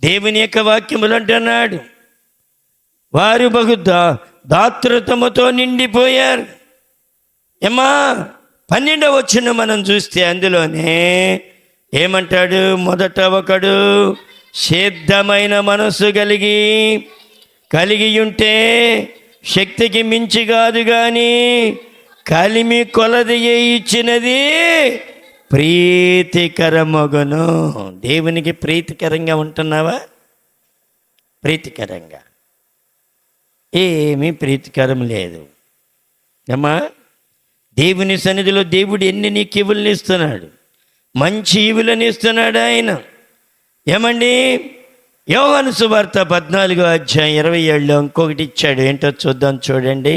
దేవుని యొక్క వాక్యములు అంటున్నాడు, వారు బహు దాతృత్వముతో నిండిపోయారు. ఏమా 12వ వచనం మనం చూస్తే అందులోనే ఏమంటాడు? మొదట ఒకడు సిద్ధమైన మనస్సు కలిగి ఉంటే శక్తికి మించి కాదు కానీ కలిమి కొలది ఇచ్చినది ప్రీతికరమగును. దేవునికి ప్రీతికరంగా ఉంటున్నావా? ప్రీతికరంగా ఏమీ ప్రీతికరం లేదు. ఏమా, దేవుని సన్నిధిలో దేవుడు ఎన్ని నీకు ఈవులను ఇస్తున్నాడు, మంచి ఈవులను ఇస్తున్నాడు ఆయన. ఏమండి, యోహాను సువార్త 14:27 ఇంకొకటి ఇచ్చాడు. ఏంటో చూద్దాం, చూడండి.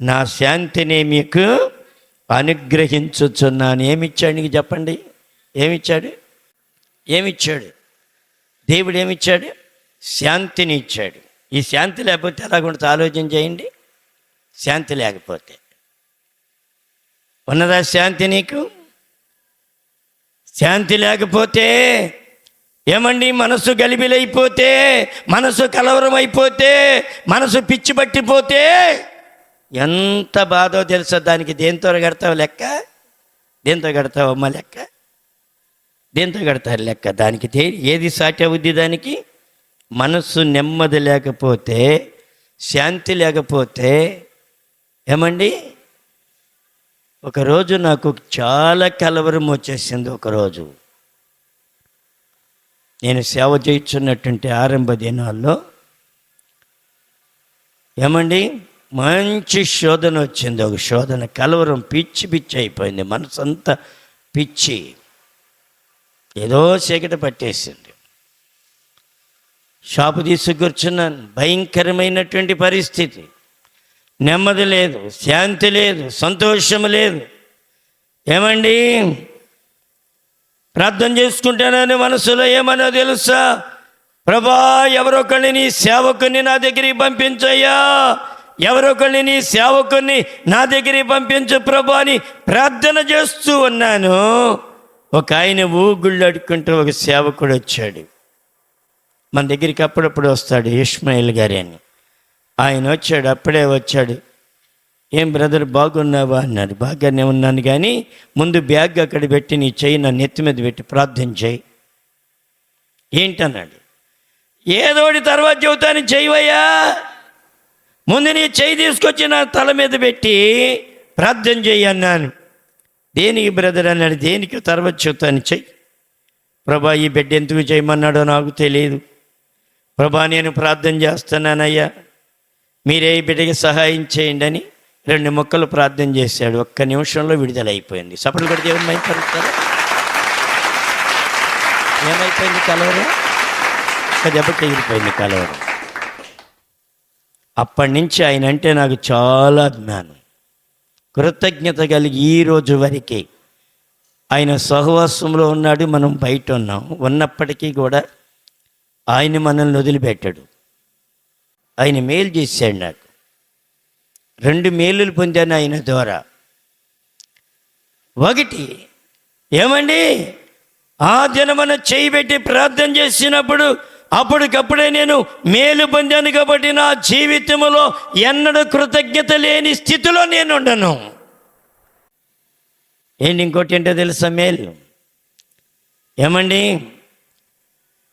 నా శాంతిని మీకు అనుగ్రహించుచున్నాను. ఏమిచ్చాడు నీకు చెప్పండి? ఏమిచ్చాడు దేవుడు? ఏమిచ్చాడు? శాంతిని ఇచ్చాడు. ఈ శాంతి లేకపోతే ఎలాగుంటుంది ఆలోచన చేయండి. శాంతి లేకపోతే ఉన్నదా శాంతి నీకు? శాంతి లేకపోతే ఏమండి, మనసు గలిబిలైపోతే, మనసు కలవరం అయిపోతే, మనసు పిచ్చి పట్టిపోతే ఎంత బాధో తెలుసా? దానికి దేంతో కడతావు లెక్క? దేంతో కడతావు అమ్మ లెక్క? దేంతో కడతారు లెక్క? దానికి ఏది సాటి అవుద్ది? దానికి మనస్సు నెమ్మది లేకపోతే, శాంతి లేకపోతే. ఏమండి, ఒకరోజు నాకు చాలా కలవరం వచ్చేసింది. ఒకరోజు నేను సేవ చేయించున్నటువంటి ఆరంభ దినాల్లో ఏమండి, మంచి శోధన వచ్చింది. ఒక శోధన, కలవరం, పిచ్చి అయిపోయింది. మనసు అంతా పిచ్చి, ఏదో చీకటి పట్టేసింది. షాపు తీసుకూర్చున్నాను. భయంకరమైనటువంటి పరిస్థితి. నెమ్మది లేదు, శాంతి లేదు, సంతోషం లేదు. ఏమండి, ప్రార్థన చేసుకుంటానని మనసులో ఏమన్నా తెలుసా? ప్రభా, ఎవరొకరిని నీ సేవకుని నా దగ్గరికి పంపించయ్యా, ఎవరొకరిని నీ సేవకుని నా దగ్గరికి పంపించు ప్రభా అని ప్రార్థన చేస్తూ ఉన్నాను. ఒక ఆయన ఊగుళ్ళు అడుక్కుంటూ ఒక సేవకుడు వచ్చాడు. మన దగ్గరికి అప్పుడప్పుడు వస్తాడు, ఇస్మాయిల్ గారి అని. ఆయన వచ్చాడు, అప్పుడే వచ్చాడు. ఏం బ్రదర్ బాగున్నావా అన్నాడు. బాగానే ఉన్నాను, కానీ ముందు బ్యాగ్ అక్కడ పెట్టి నీ చెయ్యి నా నెత్తి మీద పెట్టి ప్రార్థన చేయి. ఏంటన్నాడు. ఏదోటి తర్వాత చెబుతాను, చెయ్యవయ్యా, ముందు నీ చెయ్యి తీసుకొచ్చి నా తల మీద పెట్టి ప్రార్థన చెయ్యి అన్నాను. దేనికి బ్రదర్ అన్నాడు. దేనికి తర్వాత చెబుతాను, చెయ్యి. ప్రభా, ఈ బిడ్డ ఎందుకు చేయమన్నాడో నాకు తెలియదు. ప్రభా, నేను ప్రార్థన చేస్తున్నానయ్యా, మీరే ఈ బిడ్డకి సహాయం చేయండి అని 2 ముక్కలు ప్రార్థన చేశాడు. ఒక్క నిమిషంలో విడుదలైపోయింది. సపట్లు కూడా దేవుని మైపరుస్తారా? ఏమైపోయింది? కలవరం ఒక దెబ్బకి ఎగిరిపోయింది కలవరం. అప్పటి నుంచి ఆయన అంటే నాకు చాలా అభిమానం, కృతజ్ఞత కలిగి ఈ రోజు వరకే. ఆయన సహవాసంలో ఉన్నాడు, మనం బయట ఉన్నాం. ఉన్నప్పటికీ కూడా ఆయన మనల్ని వదిలిపెట్టాడు. ఆయన మేలు చేశాడు. నాకు 2 మేలులు పొందాను ఆయన ద్వారా. ఒకటి ఏమండి, ఆ దినమున చేయబెట్టి ప్రార్థన చేసినప్పుడు అప్పటికప్పుడే నేను మేలు పొందాను. కాబట్టి నా జీవితంలో ఎన్నడూ కృతజ్ఞత లేని స్థితిలో నేను ఉండను. ఏంటి ఇంకోటి ఏంటో తెలుసా మేలు? ఏమండి,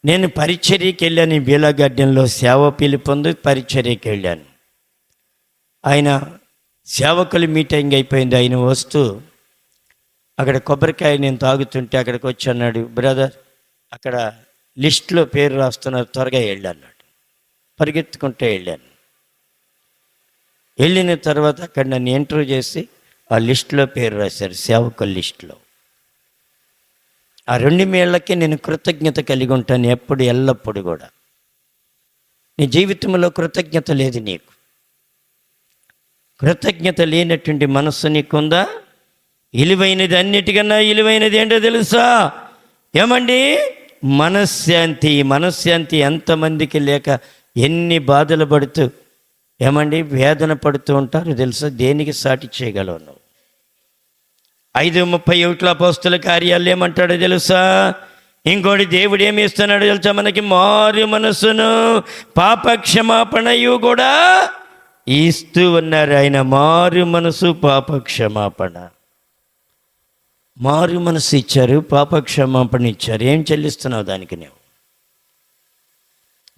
నేను పరిచర్యకి వెళ్ళాను. బీలా గార్డెన్లో సేవ పిలుపొంది పరిచర్యకి వెళ్ళాను. ఆయన సేవకులు మీటింగ్ అయిపోయింది. ఆయన వస్తూ అక్కడ కొబ్బరికాయ నేను తాగుతుంటే అక్కడికి వచ్చి అన్నాడు, బ్రదర్ అక్కడ లిస్ట్లో పేరు రాస్తున్నారు, త్వరగా వెళ్ళి అన్నాడు. పరిగెత్తుకుంటే వెళ్ళాను. వెళ్ళిన తర్వాత అక్కడ నన్ను ఇంటర్వ్యూ చేసి ఆ లిస్టులో పేరు రాశారు, సేవకుల లిస్టులో. ఆ 2 మేళ్ళకి నేను కృతజ్ఞత కలిగి ఉంటాను ఎప్పుడు, ఎల్లప్పుడు కూడా. నీ జీవితంలో కృతజ్ఞత లేదు నీకు. కృతజ్ఞత లేనటువంటి మనస్సు నీకుందా? విలువైనది, అన్నిటికన్నా విలువైనది ఏంటో తెలుసా? ఏమండి? మనశ్శాంతి. మనశ్శాంతి ఎంతమందికి లేక ఎన్ని బాధలు పడుతూ ఏమండి వేదన పడుతూ ఉంటారో తెలుసా? దేనికి సాటి చేయగలవు నువ్వు? 5:31 అపోస్తల కార్యాలు ఏమంటాడో తెలుసా? ఇంకోటి దేవుడు ఏమి ఇస్తున్నాడో తెలుసా మనకి? మారు మనస్సును పాప క్షమాపణయు కూడా ఇస్తూ ఉన్నారు ఆయన. మారు మనసు, పాప క్షమాపణ. మారు మనసు ఇచ్చారు, పాప క్షమాపణ ఇచ్చారు. ఏం చెల్లిస్తున్నావు దానికి? నువ్వు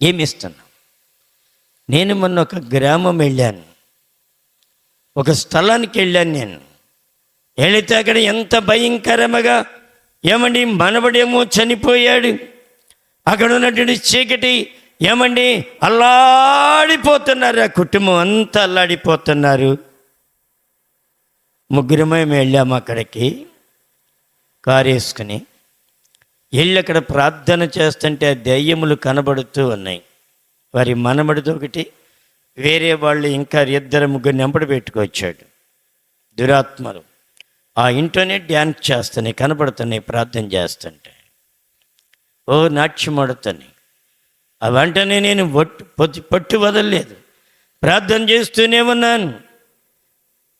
ఏమి ఇస్తున్నావు? నేను మొన్న ఒక గ్రామం వెళ్ళాను, ఒక స్థలానికి వెళ్ళాను. నేను వెళితే అక్కడ ఎంత భయంకరముగా ఏమండి మనవడేమో చనిపోయాడు. అక్కడ ఉన్నటువంటి చీకటి ఏమండి అల్లాడిపోతున్నారు. ఆ కుటుంబం అంతా అల్లాడిపోతున్నారు. ముగ్గురమే వెళ్ళాము అక్కడికి కారు వేసుకుని. వెళ్ళి అక్కడ ప్రార్థన చేస్తుంటే ఆ దెయ్యములు కనబడుతూ ఉన్నాయి. వారి మనమడితో ఒకటి, వేరే వాళ్ళు ఇంకా 2-3 నెంబడి పెట్టుకొచ్చాడు. దురాత్మలు ఆ ఇంట్లోనే డ్యాన్స్ చేస్తున్నాయి, కనబడుతున్నాయి ప్రార్థన చేస్తుంటే. ఓ నాట్యం ఆడుతున్నాయి. ఆ వెంటనే నేను పట్టు వదలలేదు, ప్రార్థన చేస్తూనే ఉన్నాను.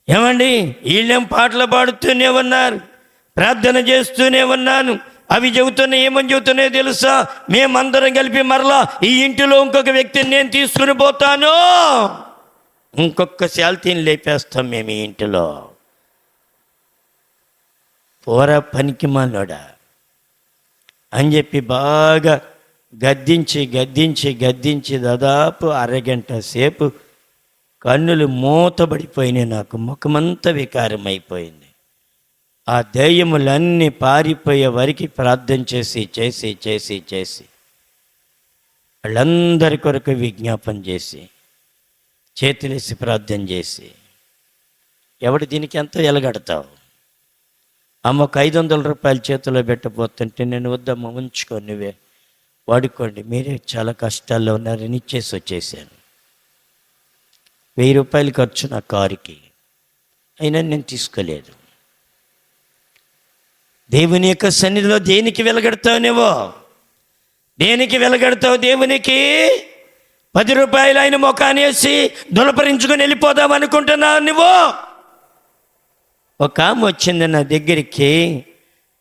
ఏమండి? వీళ్ళేం పాటలు పాడుతూనే ఉన్నారు, ప్రార్థన చేస్తూనే ఉన్నాను. అవి చెబుతున్నాయి, ఏమని చెబుతున్నాయో తెలుసా? మేమందరం కలిపి మరలా ఈ ఇంటిలో ఇంకొక వ్యక్తిని నేను తీసుకుని పోతాను, ఇంకొక శాల్తీని లేపేస్తాం మేము ఈ ఇంటిలో. పోరా పనికి మాలోడా అని చెప్పి బాగా గద్దించి దాదాపు అరగంట సేపు కన్నులు మూతబడిపోయినాయి. నాకు ముఖమంతా వికారం అయిపోయింది. ఆ దెయ్యములన్నీ పారిపోయే వరకు ప్రార్థన చేసి వాళ్ళందరి కొరకు విజ్ఞాపన చేసి చేతులేసి ప్రార్థన చేసి, ఎవడు దీనికి ఎంతో ఎలగడతావు? అమ్మ ఒక 500 రూపాయలు చేతిలో పెట్టబోతుంటే నేను వద్దమ్మ ఉంచుకో, నువ్వే వాడుకోండి, మీరే చాలా కష్టాల్లో ఉన్నారని ఇచ్చేసి వచ్చేసాను. 1000 రూపాయలు ఖర్చు నా కారుకి, అయినా నేను తీసుకోలేదు. దేవుని యొక్క సన్నిధిలో దేనికి వెలగడతావు నువ్వు? దేనికి వెలగడతావు దేవునికి? 10 రూపాయలు ఆయన ముఖాన్ని వేసి దులపరించుకొని వెళ్ళిపోదాం అనుకుంటున్నావు నువ్వు? ఒక ఆమె వచ్చింది నా దగ్గరికి,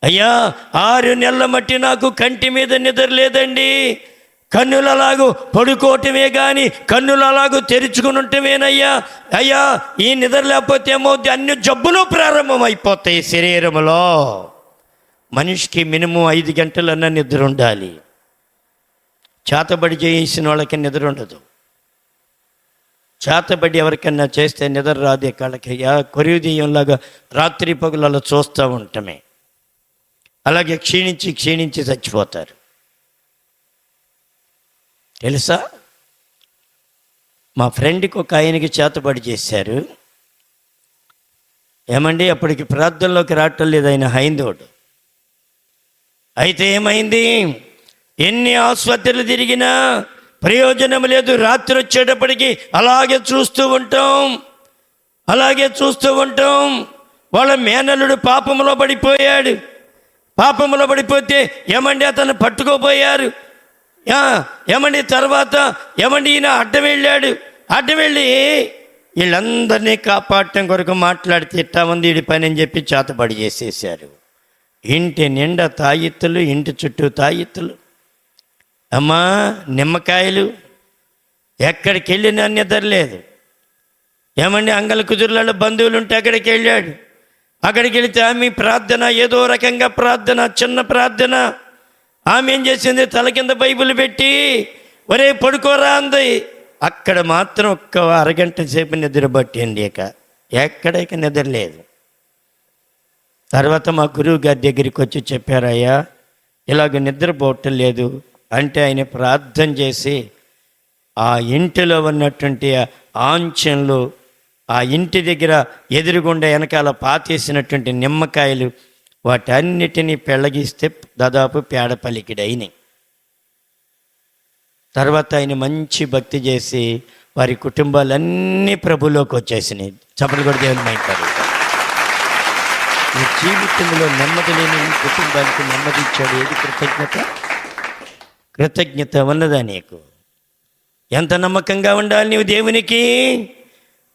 అయ్యా 6 నెలల మట్టి నాకు కంటి మీద నిద్ర లేదండి, కన్నులలాగు పడుకోవటమే కానీ కన్నులలాగు తెరుచుకుని ఉంటమేనయ్యా. అయ్యా ఈ నిద్ర లేకపోతే ఏమవుతుంది? అన్ని జబ్బులు ప్రారంభమైపోతాయి శరీరంలో. మనిషికి మినిమం 5 గంటలన్నా నిద్ర ఉండాలి. చేతబడి చేసిన వాళ్ళకి నిద్ర ఉండదు. చేతబడి ఎవరికన్నా చేస్తే నిద్ర రాదే కళ్ళకి. కొరివిదీయంలాగా రాత్రి పగులలో చూస్తూ ఉంటామే. అలాగే క్షీణించి చచ్చిపోతారు. తెలుసా? మా ఫ్రెండ్కి ఒక ఆయనకి చేతబడి చేశారు. ఏమండి? అప్పటికి ప్రార్థనలోకి రావటం లేదు, ఆయన హైందవుడు. అయితే ఏమైంది? ఎన్ని ఆసుపత్రులు తిరిగినా ప్రయోజనం లేదు. రాత్రి వచ్చేటప్పటికి అలాగే చూస్తూ ఉంటాం. వాళ్ళ మేనల్లుడు పాపంలో పడిపోయాడు. పాపంలో పడిపోతే ఏమండి అతను పట్టుకోపోయారు. ఏమండి తర్వాత ఏమండి ఈయన అడ్డం వెళ్ళి వీళ్ళందరినీ కాపాడటం కొరకు మాట్లాడితే ఇట్టా ఉంది వీడి పని అని చెప్పి చేతబడి చేసేసారు. ఇంటి నిండా తాయిత్తులు, ఇంటి చుట్టూ తాయిత్తులు. అమ్మా నిమ్మకాయలు, ఎక్కడికి వెళ్ళినా నిద్రలేదు. ఏమండి అంగల కుదురులలో బంధువులు ఉంటే అక్కడికి వెళ్ళాడు. అక్కడికి వెళితే ఆమె ప్రార్థన, ఏదో రకంగా ప్రార్థన, చిన్న ప్రార్థన. ఆమె ఏం చేసింది? తల కింద బైబిల్ పెట్టి ఒరే పడుకోరా అంది. అక్కడ మాత్రం ఒక్క అరగంట సేపు నిద్ర పట్టింది. ఎక్కడికి నిద్ర లేదు. తర్వాత మా గురువు గారి దగ్గరికి వచ్చి చెప్పారయ్యా ఇలాగ నిద్రపోవటం లేదు అంటే, ఆయన ప్రార్థన చేసి ఆ ఇంటిలో ఉన్నటువంటి ఆంచనలు, ఆ ఇంటి దగ్గర ఎదురుగుండా వెనకాల పాతేసినటువంటి నిమ్మకాయలు వాటన్నిటినీ పెళ్ళగిస్తే దాదాపు పేడ పలికిడైనాయి. తర్వాత ఆయన మంచి భక్తి చేసి వారి కుటుంబాలన్నీ ప్రభులోకి వచ్చేసినాయి. చప్పట్లు కూడా దేవుని మైంటారు. ఈ జీవితంలో నెమ్మది లేని కుటుంబానికి నెమ్మది ఇచ్చాడు. ఏది కృతజ్ఞత ఉన్నదా నీకు? ఎంత నమ్మకంగా ఉండాలి నీవు దేవునికి?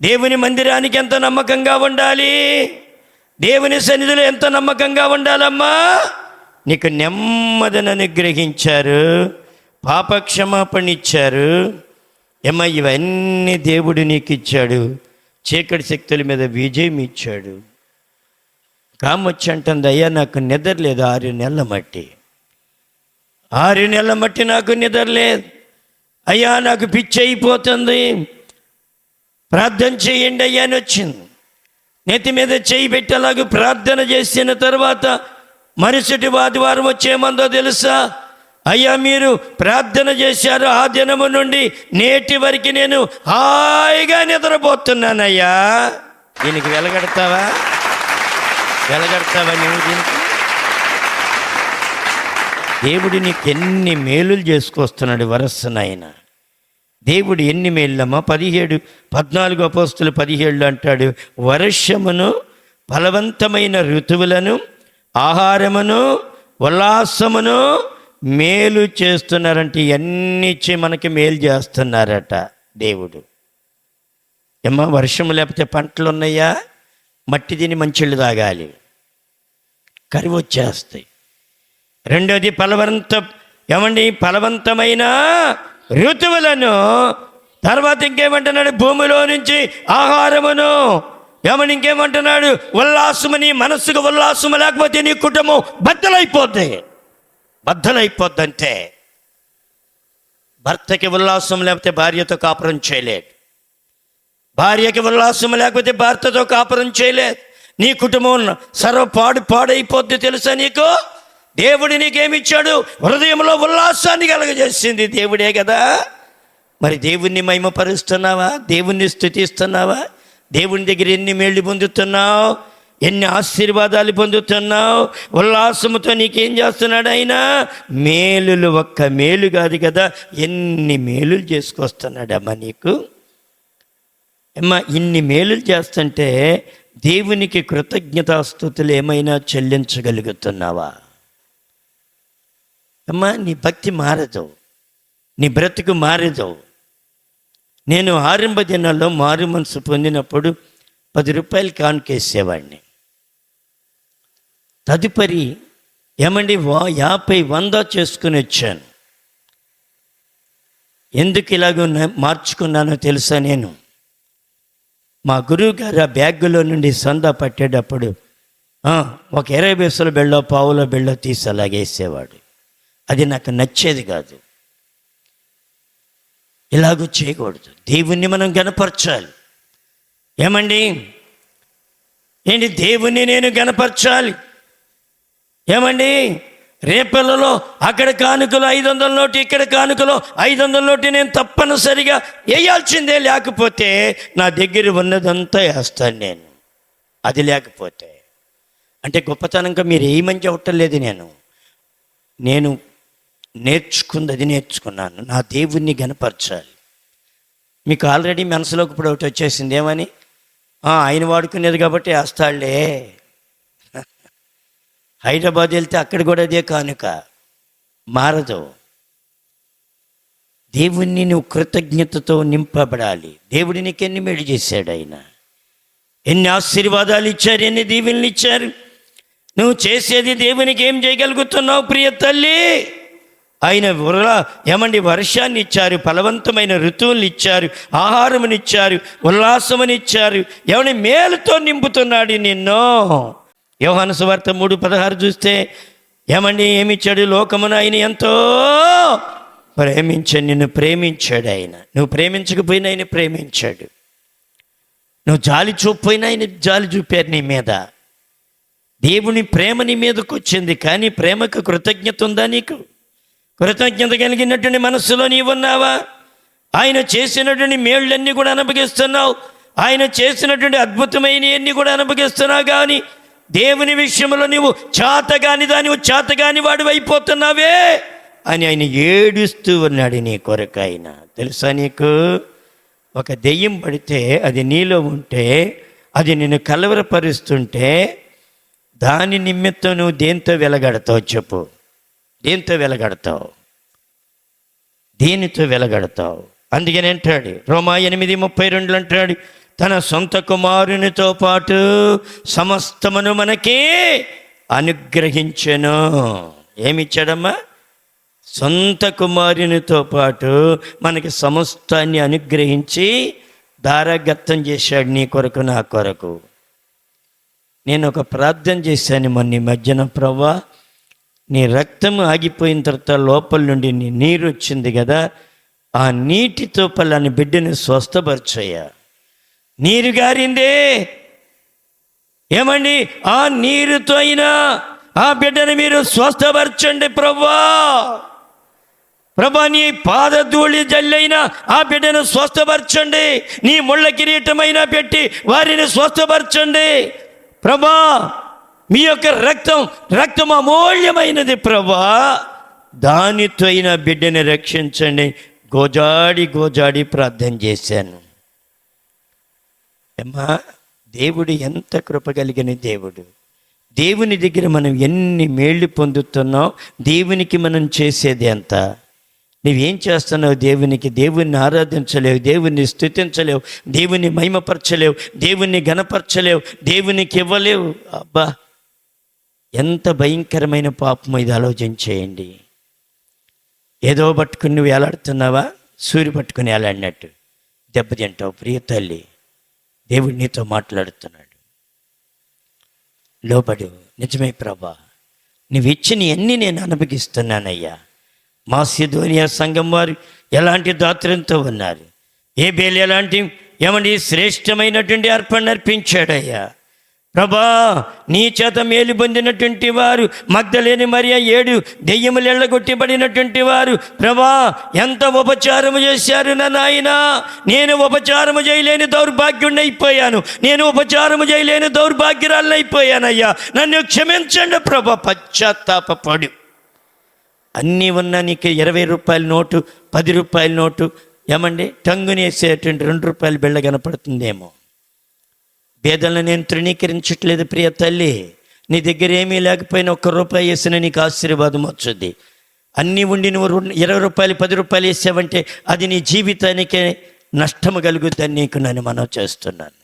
దేవుని మందిరానికి ఎంత నమ్మకంగా ఉండాలి? దేవుని సన్నిధిలో ఎంత నమ్మకంగా ఉండాలమ్మా? నీకు నెమ్మదిని అనుగ్రహించారు, పాపక్షమాపణ ఇచ్చారు. ఏమ్మా, ఇవన్నీ దేవుడు నీకు ఇచ్చాడు. చీకటి శక్తుల మీద విజయం ఇచ్చాడు. కామొచ్చి అంటుంది, అయ్యా నాకు నిద్ర లేదు 6 నెలల మట్టి, 6 నెలల మట్టి నాకు నిద్ర లేదు అయ్యా, నాకు పిచ్చి అయిపోతుంది, ప్రార్థన చేయండి అయ్యా అని వచ్చింది. నెత్తి మీద చేయి పెట్టేలాగా ప్రార్థన చేసిన తర్వాత మరుసటి ఆదివారం వచ్చేమందో తెలుసా? అయ్యా మీరు ప్రార్థన చేశారు, ఆ దినము నుండి నేటి వరకు నేను హాయిగా నిద్రపోతున్నానయ్యా. దీనికి వెలగడతావా నువ్వు? దీనికి దేవుడు నీకు ఎన్ని మేలులు చేసుకొస్తున్నాడు వరసనైనా. దేవుడు ఎన్ని మేళ్ళమ్మా? 14 అపోస్తులు 17 అంటాడు, వర్షమును, ఫలవంతమైన ఋతువులను, ఆహారమును, ఉల్లాసమును మేలు చేస్తున్నారంటే ఇవన్నీ ఇచ్చి మనకి మేలు చేస్తున్నారట దేవుడు. ఏమ్మా, వర్షం లేకపోతే పంటలు ఉన్నాయా? మట్టి తిని మంచిళ్ళు తాగాలి, కరువు వచ్చేస్తాయి. రెండోది ఫలవంతమైన ఋతువులను. తర్వాత ఇంకేమంటున్నాడు? భూమిలో నుంచి ఆహారమును. ఇంకేమంటున్నాడు? ఉల్లాసము. నీ మనస్సుకు ఉల్లాసము లేకపోతే నీ కుటుంబం బద్దలైపోద్ది. అంటే భర్తకి ఉల్లాసం లేకపోతే భార్యతో కాపురం చేయలేడు, భార్యకి ఉల్లాసం లేకపోతే భర్తతో కాపురం చేయలేదు. నీ కుటుంబం పాడైపోద్ది. తెలుసా నీకు? దేవుడు నీకేమిచ్చాడు? హృదయంలో ఉల్లాసాన్ని కలగజేసింది దేవుడే కదా. మరి దేవుణ్ణి మహిమపరుస్తున్నావా? దేవుణ్ణి స్తుతిస్తున్నావా? దేవుని దగ్గర ఎన్ని మేళ్ళు పొందుతున్నావు, ఎన్ని ఆశీర్వాదాలు పొందుతున్నావు? ఉల్లాసముతో నీకేం చేస్తున్నాడు ఆయన? మేలులు, ఒక్క మేలు కాదు కదా, ఎన్ని మేలులు చేసుకొస్తున్నాడమ్మా నీకు. అమ్మా, ఇన్ని మేలులు చేస్తుంటే దేవునికి కృతజ్ఞతాస్తుతులు ఏమైనా చెల్లించగలుగుతున్నావా? అమ్మా, నీ భక్తి మారదు, నీ బ్రతుకు మారదు. నేను ఆరంభ దినాల్లో మారు మనసు పొందినప్పుడు 10 రూపాయలు కానుకేసేవాడిని. తదుపరి 50, 100 చేసుకుని వచ్చాను. ఎందుకు ఇలాగ మార్చుకున్నానో తెలుసా? నేను మా గురువు గారు ఆ బ్యాగులో నుండి సందా పట్టేటప్పుడు ఒక 20 పైసల బెళ్ళో, పావులో బెళ్ళో తీసి అలాగేసేవాడు. అది నాకు నచ్చేది కాదు. ఇలాగూ చేయకూడదు. దేవుణ్ణి మనం గణపరచాలి. దేవుణ్ణి నేను గణపరచాలి. రేపల్లలో అక్కడ కానుకలు 500 నోటు, ఇక్కడ కానుకలు 500 నోటు నేను తప్పనిసరిగా వేయాల్సిందే. లేకపోతే నా దగ్గర ఉన్నదంతా వేస్తాను నేను. అది లేకపోతే అంటే గొప్పతనంగా మీరు ఏమని చెప్పటం లేదు. నేను నేర్చుకున్నది నేర్చుకున్నాను. నా దేవుణ్ణి గణపరచాలి. మీకు ఆల్రెడీ మనసులోకి ఇప్పుడు ఒకటి వచ్చేసింది. ఏమని? ఆయన వాడుకునేది కాబట్టి వేస్తాడులే. హైదరాబాద్ వెళ్తే అక్కడ కూడా అదే కానుక. మారదు. దేవుణ్ణి నువ్వు కృతజ్ఞతతో నింపబడాలి. దేవుడు నీకు ఎన్ని మేలు చేశాడు, ఆయన ఎన్ని ఆశీర్వాదాలు ఇచ్చారు, ఎన్ని దీవెనలు ఇచ్చారు. నువ్వు చేసేది దేవునికి ఏం చేయగలుగుతున్నావు ప్రియ తల్లి? ఆయన వర్షాన్ని ఇచ్చారు, ఫలవంతమైన ఋతువులు ఇచ్చారు, ఆహారమునిచ్చారు, ఉల్లాసమునిచ్చారు. మేలుతో నింపుతున్నాడు నిన్ను. యోహాను సువార్త 3:16 చూస్తే ఏమిచ్చాడు? లోకమును ఆయన ఎంతో ప్రేమించాడు, నిన్ను ప్రేమించాడు ఆయన. నువ్వు ప్రేమించకపోయినా ఆయన ప్రేమించాడు. నువ్వు జాలి చూపపోయినా ఆయన జాలి చూపారు నీ మీద. దేవుని ప్రేమ నీ మీదకి వచ్చింది. కానీ ప్రేమకు కృతజ్ఞత ఉందా నీకు? కృతజ్ఞత కలిగినటువంటి మనస్సులో నీవున్నావా? ఆయన చేసినటువంటి మేళ్ళన్నీ కూడా అనుభవిస్తున్నావు. ఆయన చేసినటువంటి అద్భుతమైనవన్నీ కూడా అనుభవిస్తున్నావు. కానీ దేవుని విషయంలో నువ్వు చేతగాని వాడు అయిపోతున్నావే అని ఆయన ఏడుస్తూ ఉన్నాడు నీ కొరకు. ఆయన తెలుసా నీకు, ఒక దెయ్యం పడితే అది నీలో ఉంటే, అది నిన్ను కలవరపరుస్తుంటే దాని నిమిత్తం నువ్వు దేంతో వెలగడతావు చెప్పు? దేంతో వెలగడతావు? దేనితో వెలగడతావు? అందుకని అంటాడు రోమా 8:32 అంటాడు, తన సొంత కుమారునితో పాటు సమస్తమును మనకి అనుగ్రహించెను. ఏమిచ్చాడమ్మా? సొంత కుమారునితో పాటు మనకి సమస్తాన్ని అనుగ్రహించి దారాగత్తం చేశాడు నీ కొరకు, నా కొరకు. నేను ఒక ప్రార్థన చేశాను మొన్న మధ్యన, ప్రభువా నీ రక్తం ఆగిపోయిన తర్వాత లోపల నుండి నీ నీరు వచ్చింది కదా, ఆ నీటితో పలాని బిడ్డను స్వస్థపరచయ్యా. నీరు గారిందే, ఏమండి ఆ నీరుతో అయినా ఆ బిడ్డను మీరు స్వస్థపరచండి ప్రభువా. ప్రభా నీ పాదధూళి జల్లైనా ఆ బిడ్డను స్వస్థపరచండి, నీ ముళ్ళ కిరీటమైనా పెట్టి వారిని స్వస్థపరచండి ప్రభా. మీ యొక్క రక్తం అమూల్యమైనది ప్రభా, దానితో అయినా బిడ్డని రక్షించండి. గోజాడి ప్రార్థన చేశాను. అమ్మా, దేవుడు ఎంత కృప కలిగిన దేవుడు. దేవుని దగ్గర మనం ఎన్ని మేళ్ళు పొందుతున్నాం, దేవునికి మనం చేసేది ఎంత? నువ్వేం చేస్తున్నావు దేవునికి? దేవుణ్ణి ఆరాధించలేవు, దేవుణ్ణి స్తుతించలేవు, దేవుని మహిమపరచలేవు, దేవుణ్ణి గణపరచలేవు, దేవునికి ఇవ్వలేవు. అబ్బా, ఎంత భయంకరమైన పాపం ఇది! ఆలోచన చేయండి. ఏదో పట్టుకుని నువ్వు ఎలాడుతున్నావా? సూర్యు పట్టుకుని ఎలాడినట్టు దెబ్బతింటావు. ప్రియ తల్లి, దేవుడు నీతో మాట్లాడుతున్నాడు. లోబడు. నిజమే ప్రభా, నువ్వు ఇచ్చినవన్నీ నేను అనుభవిస్తున్నానయ్యా. మాసిదోనియా సంఘం వారు ఎలాంటి దాత్రంతో ఉన్నారు, ఏబేలు ఎలాంటి శ్రేష్టమైనటువంటి అర్పణ అర్పించాడయ్యా. ప్రభా, నీ చేత మేలు పొందినటువంటి వారు, మగ్దలేని మరియ 7 దెయ్యములు ఎళ్ళగొట్టిబడినటువంటి వారు, ప్రభా ఎంత ఉపచారము చేశారు నా నాయనా. నేను ఉపచారము చేయలేని దౌర్భాగ్యుడిని అయిపోయాను, నేను ఉపచారము చేయలేని దౌర్భాగ్యురాలను అయిపోయానయ్యా. నన్ను క్షమించండి ప్రభా. పశ్చాత్తాపడు. అన్నీ ఉన్నా నీకు 20 రూపాయల నోటు, 10 రూపాయల నోటు, టంగునేసేటువంటి 2 రూపాయల బిళ్ళ కనపడుతుందేమో. పేదలను నేను తృణీకరించట్లేదు ప్రియ తల్లి. నీ దగ్గర ఏమీ లేకపోయినా 1 రూపాయి వేసిన నీకు ఆశీర్వాదం వచ్చుద్ది. అన్నీ ఉండి నువ్వు 20 రూపాయలు 10 రూపాయలు వేసావంటే అది నీ జీవితానికే నష్టము కలుగుద్దని నీకు నేను మనవి చేస్తున్నాను.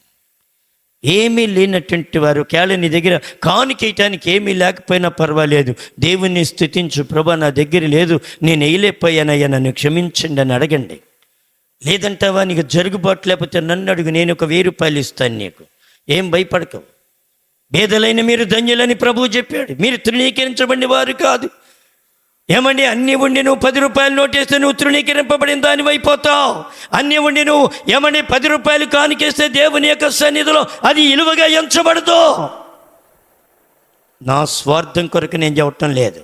ఏమీ లేనటువంటి వారు కేవలం నీ దగ్గర కానుకేయటానికి ఏమీ లేకపోయినా పర్వాలేదు, దేవుణ్ణి స్తుతించు. ప్రభా నా దగ్గర లేదు, నేను వేయలేకపోయానయ్యా, నన్ను క్షమించండి అని అడగండి. లేదంటావా, నీకు జరుగుబాటు లేకపోతే నన్ను అడుగు, నేను 1000 రూపాయలు ఇస్తాను నీకు. ఏం భయపడకు. పేదలైన మీరు ధన్యులని ప్రభువు చెప్పాడు. మీరు తృణీకరించబడిన వారు కాదు. అన్నీ ఉండి నువ్వు 10 రూపాయలు నోటేస్తే నువ్వు తృణీకరింపబడిన దాని అయిపోతావు. అన్నీ ఉండి నువ్వు 10 రూపాయలు కానికేస్తే దేవుని యొక్క సన్నిధిలో అది ఇలువగా ఎంచబడదు. నా స్వార్థం కొరకు నేను చెప్పటం లేదు,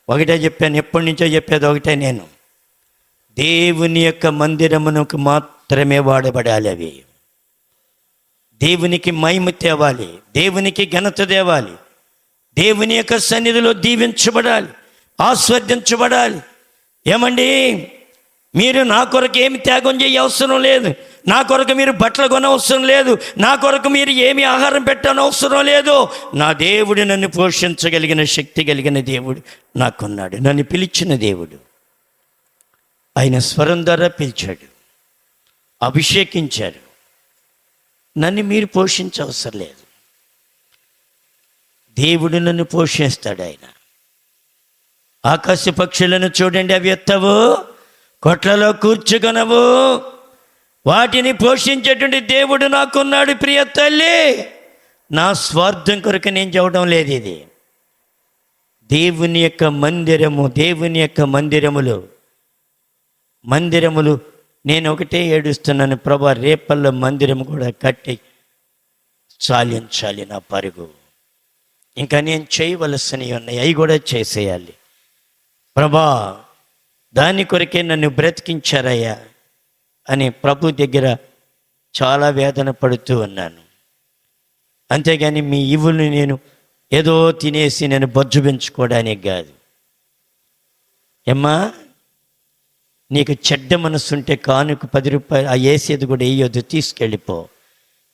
ఒకటే చెప్పాను, ఎప్పటి నుంచో చెప్పేది ఒకటే. నేను దేవుని యొక్క మందిరమునకు మాత్రమే వాడబడాలి. అవి దేవునికి మహిమ తేవాలి, దేవునికి ఘనత తేవాలి, దేవుని యొక్క సన్నిధిలో దీవించబడాలి, ఆస్వాదించబడాలి. మీరు నా కొరకు ఏమి త్యాగం చేయ అవసరం లేదు, నా కొరకు మీరు బట్టలు కొనవసరం లేదు, నా కొరకు మీరు ఏమి ఆహారం పెట్టని అవసరం లేదు. నా దేవుడు నన్ను పోషించగలిగిన శక్తి కలిగిన దేవుడు నాకున్నాడు. నన్ను పిలిచిన దేవుడు, ఆయన స్వరం ద్వారా పిలిచాడు, అభిషేకించారు. నన్ను మీరు పోషించవసరం లేదు, దేవుడు నన్ను పోషిస్తాడు. ఆయన ఆకాశ పక్షులను చూడండి, అవి ఎత్తవు, కొట్లలో కూర్చుకొనవు, వాటిని పోషించేటువంటి దేవుడు నాకున్నాడు. ప్రియ తల్లి, నా స్వార్థం కొరకు నేను చెప్పడం లేదు. ఇది దేవుని యొక్క మందిరము, దేవుని యొక్క మందిరములు నేను ఒకటే ఏడుస్తున్నాను, ప్రభా రేపల్లో మందిరం కూడా కట్టి చాలించాలి నా పరుగు. ఇంకా నేను చేయవలసినవి ఉన్నాయి, అవి కూడా చేసేయాలి. ప్రభా దాని కొరకే నన్ను బ్రతికించారయ్యా అని ప్రభు దగ్గర చాలా వేదన పడుతూ ఉన్నాను. అంతేగాని మీ ఇవుల్ని నేను ఏదో తినేసి నేను బొజ్జు పెంచుకోవడానికి కాదు. ఏమ్మా, నీకు చెడ్డ మనసుంటే కానుక 10 రూపాయలు ఆ వేసేది కూడా వేయొద్దు, తీసుకెళ్ళిపో.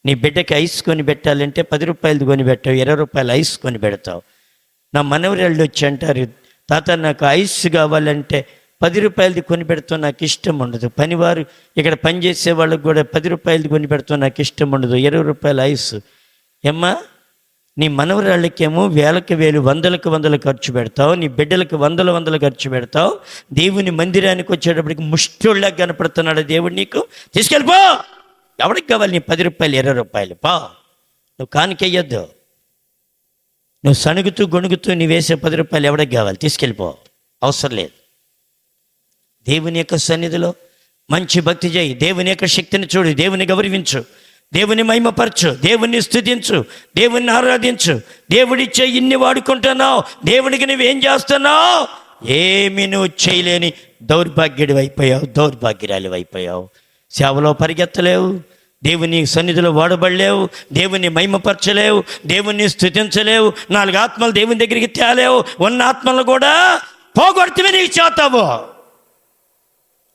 నీ బిడ్డకి ఐస్ కొని పెట్టాలంటే 10 రూపాయలది కొని పెట్టావు, 20 రూపాయలు ఐస్ కొని పెడతావు. నా మనవరాళ్ళు వచ్చి అంటారు, తాత నాకు ఐస్ కావాలంటే 10 రూపాయలది కొని పెడతావు, నాకు ఇష్టం ఉండదు. పనివారు ఇక్కడ పనిచేసే వాళ్ళకి కూడా 10 రూపాయలది కొని పెడతావు, నాకు ఇష్టం ఉండదు, 20 రూపాయల ఐస్. ఏమ్మా, నీ మనవరాళ్ళకేమో 1000 వందలకు వందలు ఖర్చు పెడతావు, నీ బిడ్డలకు వందలు ఖర్చు పెడతావు. దేవుని మందిరానికి వచ్చేటప్పటికి ముష్టోళ్ళకి కనపడుతున్నాడు దేవుడు. నీకు తీసుకెళ్ళిపో. ఎవరికి కావాలి నీ 10 రూపాయలు 20 రూపాయలు? పా, నువ్వు కానికెయ్యొద్దు. నువ్వు సణుగుతూ గొణుగుతూ నీ వేసే 10 రూపాయలు ఎవరికి కావాలి? తీసుకెళ్ళిపో, అవసరం లేదు. దేవుని యొక్క సన్నిధిలో మంచి భక్తి చేయి, దేవుని యొక్క శక్తిని చూడు, దేవుని గౌరవించు, దేవుని మహిమపరచు, దేవుణ్ణి స్తుతించు, దేవుణ్ణి ఆరాధించు. దేవుడిచ్చే ఇన్ని వాడుకుంటున్నావు, దేవునికి నువ్వేం చేస్తున్నావు? ఏమి నువ్వు చేయలేని దౌర్భాగ్యుడి అయిపోయావు, దౌర్భాగ్యురాలి అయిపోయావు. సేవలో పరిగెత్తలేవు, దేవుని సన్నిధిలో వాడబడలేవు, దేవుని మహిమపరచలేవు, దేవుణ్ణి స్తుతించలేవు, 4 ఆత్మలు దేవుని దగ్గరికి తేలేవు, ఉన్న ఆత్మలు కూడా పోగొడతమే నీకు చేతావు.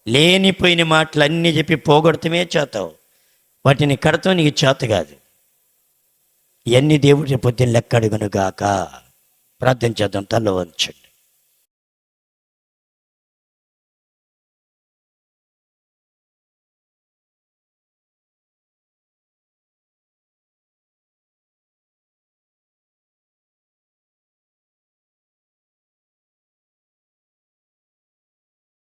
లేనిపోయిన మాటలు అన్నీ చెప్పి పోగొడతమే చేతావు, వాటిని కడతావు, నీకు చేత కాదు. ఇవన్నీ దేవుడి పొద్దున్న లెక్క అడుగునుగాక. ప్రార్థన చేద్దాం, తల వంచండి.